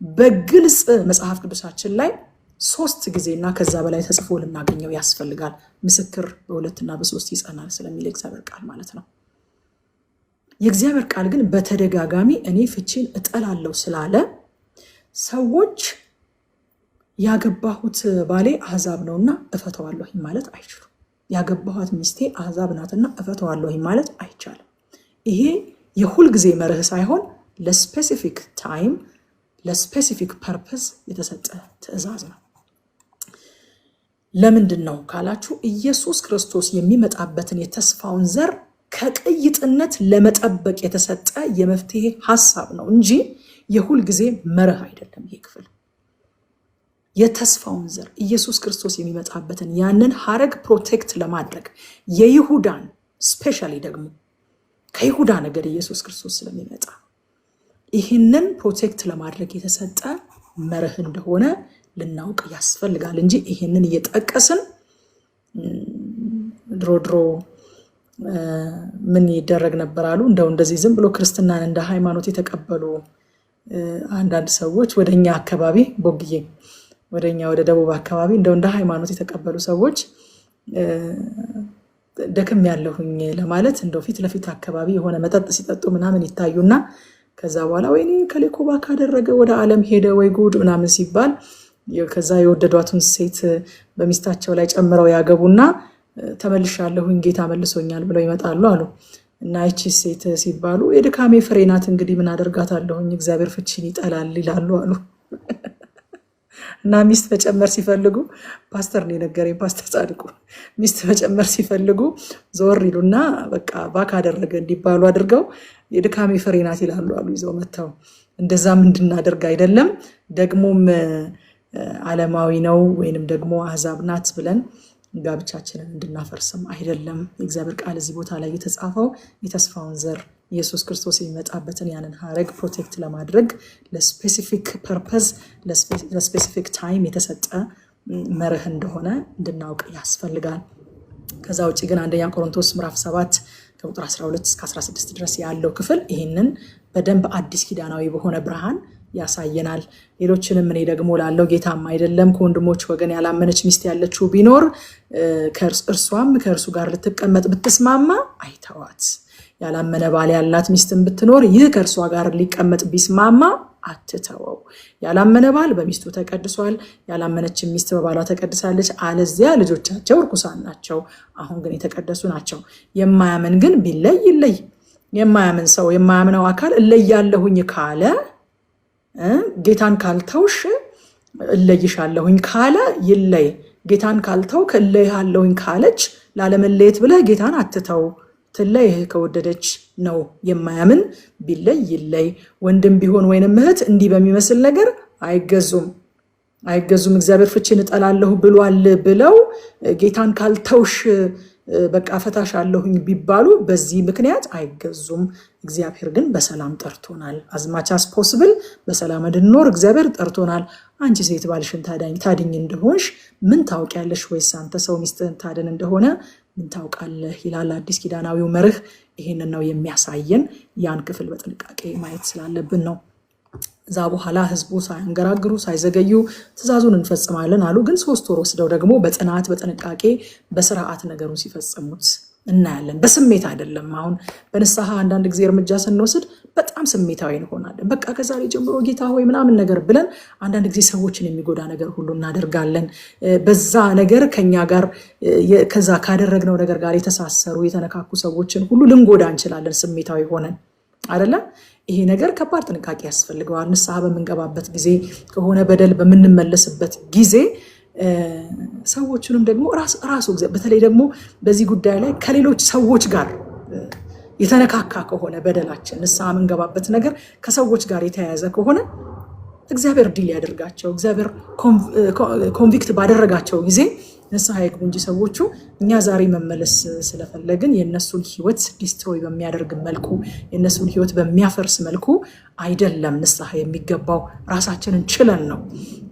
በግልጽ መጽሐፍ ቅዱሳችን ላይ 3 ጊዜና ከዛ በላይ ተጽፎ ልናገኘው ያስፈልጋል። ምስክር በ2 እና በ3 ይጸናል ስለሚል እግዚአብሔር ቃል ማለት ነው። የእግዚአብሔር ቃል ግን በተደጋጋሚ እኔ ፍቺን እጠላለሁ ስላለ ሰዎች ያገባሁት ባሌ አሕዛብ ነውና እፈተዋለሁ ማለት አይችሉም። ያገባኋት ሚስቴ አሕዛብ ናትና እፈተዋለሁ ማለት አይቻልም። ይሄ የሁል ጊዜ መርህ ሳይሆን ለስፔሲፊክ ታይም ለስፔሲፊክ ፐርፐስ የተሰጠ ትእዛዝ ነው። ለምንድን ነው ካላችሁ ኢየሱስ ክርስቶስ የሚመጣበትን የተስፋውን ዘር ከቅይጥነት ለመጠበቅ የተሰጠ የመፍትሄ ሐሳብ ነው እንጂ የሁል ጊዜ መርህ አይደለም። ይሄ ክፍል የተስፋውን ዘር ኢየሱስ ክርስቶስ የሚመጣበትን ያንን ሐረግ ፕሮቴክት ለማድረግ የይሁዳን ስፔሻሊ ደግሞ ከይሁዳ ነገድ ኢየሱስ ክርስቶስ ስለሚመጣ ይህንን ፕሮቴክት ለማድረግ የተሰጠ መርህ እንደሆነ ልናውቅ ያስፈልጋል እንጂ ይህንን እየጠቀስን ድሮ ምን ይደረግ ነበር አሉ። እንደዚህ ዝም ብሎ ክርስትናን እንደ ሃይማኖት የተቀበሉ አንዳንድ ሰዎች ወደኛ አካባቢ ቦግዬ ወደ ደቡብ አካባቢ እንደ ሃይማኖት የተቀበሉ ሰዎች ደክም ያለሁኝ ለማለት ፊት ለፊት አካባቢ የሆነ መጠጥ ሲጠጡ ምናምን ይታዩና ከዛ በኋላ ወይኔ ከሌኮባ ካደረገ ወደ ዓለም ሄደ ወይ ጉድ ምናምን ሲባል ከዛ የወደዷትን ሴት በሚስታቸው ላይ ጨምረው ያገቡና ተመልሻለሁኝ ጌታ መልሶኛል ብለው ይመጣሉ አሉ። እና እቺ ሴት ሲባሉ የድካሜ ፍሬ ናት እንግዲህ ምን አደርጋታለሁኝ እግዚአብሔር ፍቺን ይጠላል ይላሉ አሉ። እና ሚስት መጨመር ሲፈልጉ ፓስተር ነው የነገረኝ ፓስተር ጻድቁ ሚስት መጨመር ሲፈልጉ ዞር ይሉና በቃ ባካ አደረገ እንዲባሉ አድርገው የድካሜ ፍሬ ናት ይላሉ አሉ ይዘው መተው። እንደዛም እንድናደርግ አይደለም ደግሞም ዓለማዊ ነው ወይንም ደግሞ አሕዛብ ናት ብለን ጋብቻችንን እንድናፈርስም አይደለም። የእግዚአብሔር ቃል እዚህ ቦታ ላይ የተጻፈው የተስፋውን ዘር ኢየሱስ ክርስቶስ የሚመጣበትን ያንን ሐረግ ፕሮቴክት ለማድረግ ለስፔሲፊክ ፐርፐዝ ለስፔሲፊክ ታይም የተሰጠ መርህ እንደሆነ እንድናውቅ ያስፈልጋል። ከዛ ውጭ ግን አንደኛ ቆሮንቶስ ምዕራፍ 7 ከቁጥር 12 እስከ 16 ድረስ ያለው ክፍል ይህንን በደንብ አዲስ ኪዳናዊ በሆነ ብርሃን ያሳየናል። ሌሎችንም እኔ ደግሞ ላለው ጌታም አይደለም ከወንድሞች ወገን ያላመነች ሚስት ያለችው ቢኖር እርሷም ከእርሱ ጋር ልትቀመጥ ብትስማማ አይተዋት። ያላመነ ባል ያላት ሚስትን ብትኖር ይህ ከእርሷ ጋር ሊቀመጥ ቢስማማ አትተወው። ያላመነ ባል በሚስቱ ተቀድሷል፣ ያላመነች ሚስት በባሏ ተቀድሳለች። አለዚያ ልጆቻቸው ርኩሳን ናቸው፣ አሁን ግን የተቀደሱ ናቸው። የማያምን ግን ቢለይ ይለይ። የማያምን ሰው የማያምነው አካል እለያለሁኝ ካለ ጌታን ካልተውሽ እለይሻለሁኝ ካለ ይለይ። ጌታን ካልተው እለይሃለሁኝ ካለች ላለመለየት ብለህ ጌታን አትተው። ትለይህ ከወደደች ነው። የማያምን ቢለይ ይለይ። ወንድም ቢሆን ወይንም እህት እንዲህ በሚመስል ነገር አይገዙም። እግዚአብሔር ፍቺን እጠላለሁ ብሏል ብለው ጌታን ካልተውሽ በቃ ፈታሽ አለሁኝ ቢባሉ በዚህ ምክንያት አይገዙም። እግዚአብሔር ግን በሰላም ጠርቶናል። አዝማቻስ ፖስብል በሰላም እንድንኖር እግዚአብሔር ጠርቶናል። አንቺ ሴት ባልሽን ታድኝ እንደሆንሽ ምን ታውቂያለሽ? ወይስ አንተ ሰው ሚስትህን ታድን እንደሆነ ምን ታውቃለህ? ይላል አዲስ ኪዳናዊው መርህ። ይህንን ነው የሚያሳየን። ያን ክፍል በጥንቃቄ ማየት ስላለብን ነው። እዛ በኋላ ህዝቡ ሳያንገራግሩ ሳይዘገዩ ትእዛዙን እንፈጽማለን አሉ። ግን 3 ወር ወስደው ደግሞ በጥናት በጥንቃቄ በስርዓት ነገሩን ሲፈጽሙት እናያለን። በስሜት አይደለም። አሁን በንስሐ አንዳንድ ጊዜ እርምጃ ስንወስድ በጣም ስሜታዊ እንሆናለን። በቃ ከዛሬ ጀምሮ ጌታ ሆይ ምናምን ነገር ብለን አንዳንድ ጊዜ ሰዎችን የሚጎዳ ነገር ሁሉ እናደርጋለን። በዛ ነገር ከኛ ጋር ከዛ ካደረግነው ነገር ጋር የተሳሰሩ የተነካኩ ሰዎችን ሁሉ ልንጎዳ እንችላለን ስሜታዊ ሆነን አይደለም። ይሄ ነገር ከባድ ጥንቃቄ ያስፈልገዋል። ንስሐ በምንገባበት ጊዜ ከሆነ በደል በምንመለስበት ጊዜ ሰዎችንም ደግሞ ራሱ በተለይ ደግሞ በዚህ ጉዳይ ላይ ከሌሎች ሰዎች ጋር የተነካካ ከሆነ በደላችን ንስሐ የምንገባበት ነገር ከሰዎች ጋር የተያያዘ ከሆነ እግዚአብሔር ዲል ያደርጋቸው። እግዚአብሔር ኮንቪክት ባደረጋቸው ጊዜ ንስሐ ይግቡ እንጂ ሰዎቹ እኛ ዛሬ መመለስ ስለፈለግን የእነሱን ሕይወት ዲስትሮይ በሚያደርግ መልኩ የእነሱን ሕይወት በሚያፈርስ መልኩ አይደለም ንስሐ የሚገባው። ራሳችንን ችለን ነው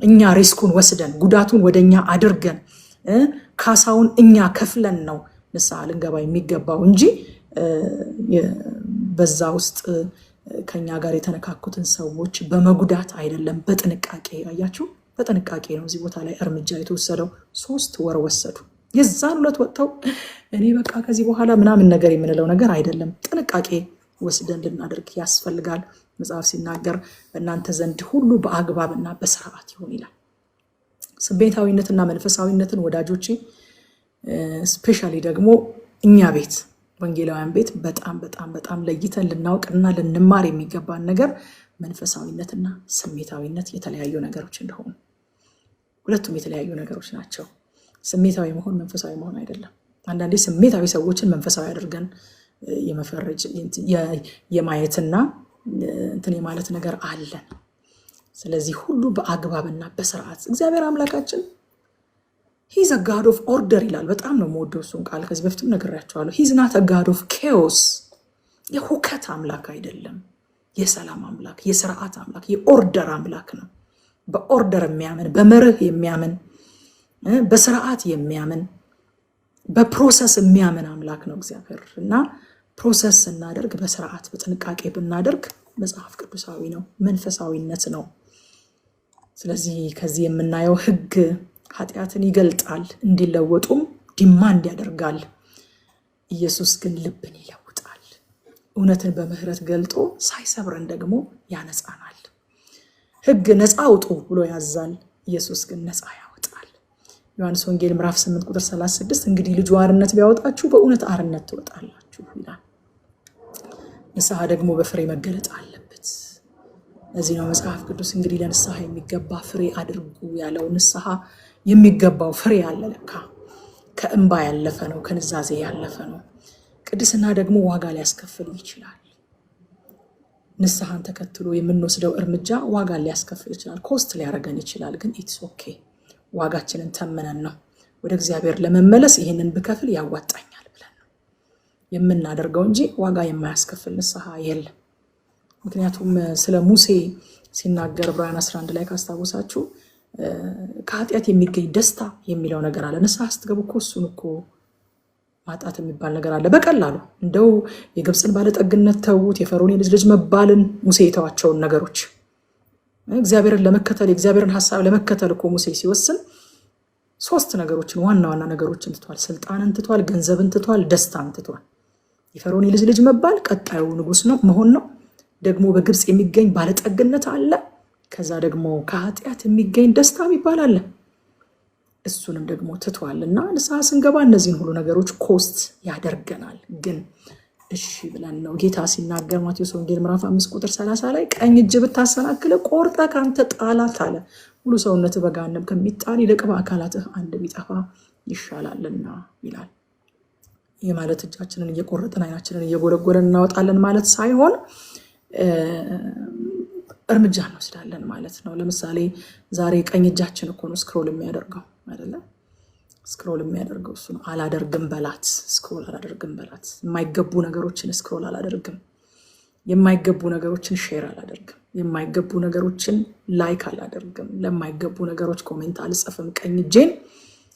እኛ ሪስኩን ወስደን ጉዳቱን ወደኛ አድርገን ካሳውን እኛ ከፍለን ነው ንስሐ ልንገባ የሚገባው እንጂ በዛ ውስጥ ከኛ ጋር የተነካኩትን ሰዎች በመጉዳት አይደለም። በጥንቃቄ አያችሁ፣ በጥንቃቄ ነው እዚህ ቦታ ላይ እርምጃ የተወሰደው። 3 ወር ወሰዱ። የዛን ሁለት ወጥተው እኔ በቃ ከዚህ በኋላ ምናምን ነገር የምንለው ነገር አይደለም። ጥንቃቄ ወስደን ልናደርግ ያስፈልጋል። መጽሐፍ ሲናገር በእናንተ ዘንድ ሁሉ በአግባብና በስርዓት ይሁን ይላል። ስሜታዊነትና መንፈሳዊነትን ወዳጆቼ፣ ስፔሻሊ ደግሞ እኛ ቤት ወንጌላውያን ቤት በጣም በጣም በጣም ለይተን ልናውቅና ልንማር የሚገባን ነገር መንፈሳዊነትና ስሜታዊነት የተለያዩ ነገሮች እንደሆኑ፣ ሁለቱም የተለያዩ ነገሮች ናቸው። ስሜታዊ መሆን መንፈሳዊ መሆን አይደለም። አንዳንዴ ስሜታዊ ሰዎችን መንፈሳዊ አድርገን የመፈረጅ የማየትና እንትን የማለት ነገር አለን። ስለዚህ ሁሉ በአግባብና በስርዓት እግዚአብሔር አምላካችን ሂዝ አ ጋድ ኦፍ ኦርደር ይላል። በጣም ነው የምወደው እሱን ቃል። ከዚህ በፊትም ነግሬያቸዋለሁ። ሂዝ ናት አ ጋድ ኦፍ ኬዎስ። የሁከት አምላክ አይደለም። የሰላም አምላክ፣ የስርዓት አምላክ፣ የኦርደር አምላክ ነው። በኦርደር የሚያምን በመርህ የሚያምን በስርዓት የሚያምን በፕሮሰስ የሚያምን አምላክ ነው እግዚአብሔር። እና ፕሮሰስ ስናደርግ በስርዓት በጥንቃቄ ብናደርግ መጽሐፍ ቅዱሳዊ ነው፣ መንፈሳዊነት ነው። ስለዚህ ከዚህ የምናየው ህግ ኃጢአትን ይገልጣል፣ እንዲለወጡም ዲማንድ ያደርጋል። ኢየሱስ ግን ልብን ይለውጣል፣ እውነትን በምህረት ገልጦ ሳይሰብረን ደግሞ ያነጻናል። ሕግ ነፃ አውጡ ብሎ ያዛል፣ ኢየሱስ ግን ነፃ ያወጣል። ዮሐንስ ወንጌል ምዕራፍ 8 ቁጥር 36 እንግዲህ ልጁ አርነት ቢያወጣችሁ በእውነት አርነት ትወጣላችሁ ይላል። ንስሐ ደግሞ በፍሬ መገለጥ አለበት። ለዚህ ነው መጽሐፍ ቅዱስ እንግዲህ ለንስሐ የሚገባ ፍሬ አድርጉ ያለው። ንስሐ የሚገባው ፍሬ አለ ለካ። ከእንባ ያለፈ ነው፣ ከንዛዜ ያለፈ ነው። ቅድስና ደግሞ ዋጋ ሊያስከፍል ይችላል። ንስሐን ተከትሎ የምንወስደው እርምጃ ዋጋ ሊያስከፍል ይችላል፣ ኮስት ሊያደርገን ይችላል። ግን ኢትስ ኦኬ፣ ዋጋችንን ተምነን ነው ወደ እግዚአብሔር ለመመለስ ይህንን ብከፍል ያዋጣኛል ብለን ነው የምናደርገው እንጂ ዋጋ የማያስከፍል ንስሐ የለም። ምክንያቱም ስለ ሙሴ ሲናገር ዕብራውያን 11 ላይ ካስታወሳችሁ ከኃጢአት የሚገኝ ደስታ የሚለው ነገር አለ። ንስሐ ስትገቡ እኮ እሱን እኮ ማጣት የሚባል ነገር አለ። በቀላሉ እንደው የግብፅን ባለጠግነት ተዉት፣ የፈርዖን የልጅ ልጅ መባልን፣ ሙሴ የተዋቸውን ነገሮች እግዚአብሔርን ለመከተል የእግዚአብሔርን ሐሳብ ለመከተል እኮ ሙሴ ሲወስን 3 ነገሮችን ዋና ዋና ነገሮችን ትቷል። ስልጣንን ትቷል፣ ገንዘብን ትቷል፣ ደስታን ትቷል። የፈርዖን የልጅ ልጅ መባል ቀጣዩ ንጉስ ነው መሆን ነው። ደግሞ በግብፅ የሚገኝ ባለጠግነት አለ። ከዛ ደግሞ ከኃጢአት የሚገኝ ደስታ የሚባል አለ። እሱንም ደግሞ ትቷል። እና ንስሐ ስንገባ እነዚህን ሁሉ ነገሮች ኮስት ያደርገናል። ግን እሺ ብለን ነው። ጌታ ሲናገር ማቴዎስ ወንጌል ምዕራፍ 5 ቁጥር 30 ላይ ቀኝ እጅ ብታሰናክል ቆርጠ ካንተ ጣላት አለ። ሙሉ ሰውነት በገሃነም ከሚጣል ይልቅ በአካላትህ አንድ ቢጠፋ ይሻላልና ይላል። ይህ ማለት እጃችንን እየቆረጥን አይናችንን እየጎለጎለን እናወጣለን ማለት ሳይሆን እርምጃ እንወስዳለን ማለት ነው። ለምሳሌ ዛሬ ቀኝ እጃችን እኮ ነው ስክሮል የሚያደርገው አይደለ? ስክሮል የሚያደርገው እሱ ነው። አላደርግም በላት፣ ስክሮል አላደርግም በላት። የማይገቡ ነገሮችን ስክሮል አላደርግም፣ የማይገቡ ነገሮችን ሼር አላደርግም፣ የማይገቡ ነገሮችን ላይክ አላደርግም፣ ለማይገቡ ነገሮች ኮሜንት አልጽፍም። ቀኝ እጄን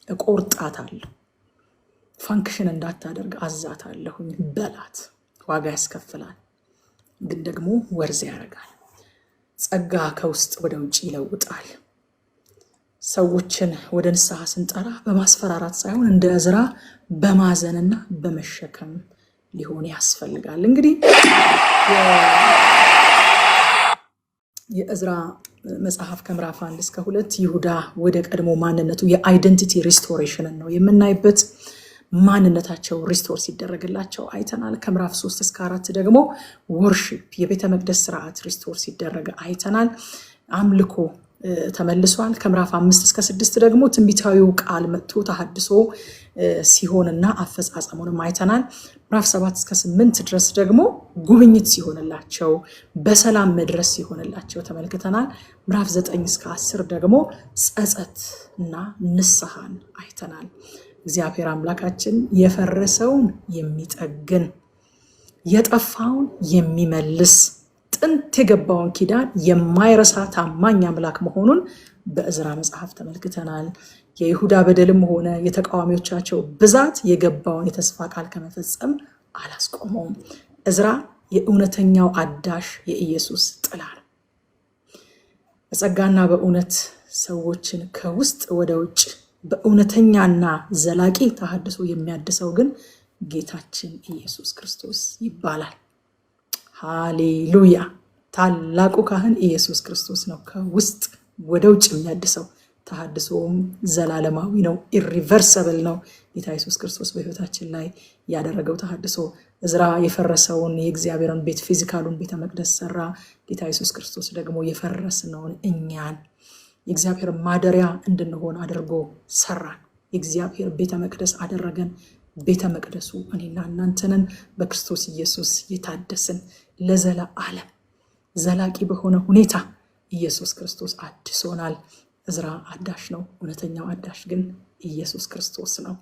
እቆርጣታለሁ፣ ፋንክሽን እንዳታደርግ አዛታለሁኝ በላት። ዋጋ ያስከፍላል፣ ግን ደግሞ ወርዝ ያደርጋል። ጸጋ ከውስጥ ወደ ውጭ ይለውጣል። ሰዎችን ወደ ንስሐ ስንጠራ በማስፈራራት ሳይሆን እንደ ዕዝራ በማዘንና በመሸከም ሊሆን ያስፈልጋል። እንግዲህ የዕዝራ መጽሐፍ ከምዕራፍ 1 እስከ 2 ይሁዳ ወደ ቀድሞ ማንነቱ የአይደንቲቲ ሪስቶሬሽንን ነው የምናይበት። ማንነታቸው ሪስቶር ሲደረግላቸው አይተናል። ከምዕራፍ 3 እስከ 4 ደግሞ ወርሺፕ የቤተ መቅደስ ስርዓት ሪስቶር ሲደረግ አይተናል። አምልኮ ተመልሷል። ከምዕራፍ 5 እስከ 6 ደግሞ ትንቢታዊው ቃል መጥቶ ተሐድሶ ሲሆንና አፈጻጸሙንም አይተናል። ምዕራፍ 7 እስከ 8 ድረስ ደግሞ ጉብኝት ሲሆንላቸው በሰላም መድረስ ሲሆንላቸው ተመልክተናል። ምዕራፍ 9 እስከ 10 ደግሞ ጸጸት እና ንስሐን አይተናል። እግዚአብሔር አምላካችን የፈረሰውን የሚጠግን የጠፋውን የሚመልስ ጥንት የገባውን ኪዳን የማይረሳ ታማኝ አምላክ መሆኑን በዕዝራ መጽሐፍ ተመልክተናል። የይሁዳ በደልም ሆነ የተቃዋሚዎቻቸው ብዛት የገባውን የተስፋ ቃል ከመፈጸም አላስቆመውም። ዕዝራ የእውነተኛው አዳሽ የኢየሱስ ጥላ ነው። በጸጋና በእውነት ሰዎችን ከውስጥ ወደ ውጭ በእውነተኛና ዘላቂ ተሐድሶ የሚያድሰው ግን ጌታችን ኢየሱስ ክርስቶስ ይባላል። ሃሌሉያ! ታላቁ ካህን ኢየሱስ ክርስቶስ ነው። ከውስጥ ወደ ውጭ የሚያድሰው ተሐድሶም ዘላለማዊ ነው፣ ኢሪቨርሰብል ነው። ጌታ ኢየሱስ ክርስቶስ በሕይወታችን ላይ ያደረገው ተሐድሶ ዕዝራ የፈረሰውን የእግዚአብሔርን ቤት ፊዚካሉን ቤተ መቅደስ ሰራ። ጌታ ኢየሱስ ክርስቶስ ደግሞ የፈረስነውን እኛን የእግዚአብሔር ማደሪያ እንድንሆን አድርጎ ሰራን። የእግዚአብሔር ቤተ መቅደስ አደረገን። ቤተ መቅደሱ እኔና እናንተንን በክርስቶስ ኢየሱስ የታደስን ለዘላለም ዘላቂ በሆነ ሁኔታ ኢየሱስ ክርስቶስ አድሶናል። ዕዝራ አዳሽ ነው። እውነተኛው አዳሽ ግን ኢየሱስ ክርስቶስ ነው።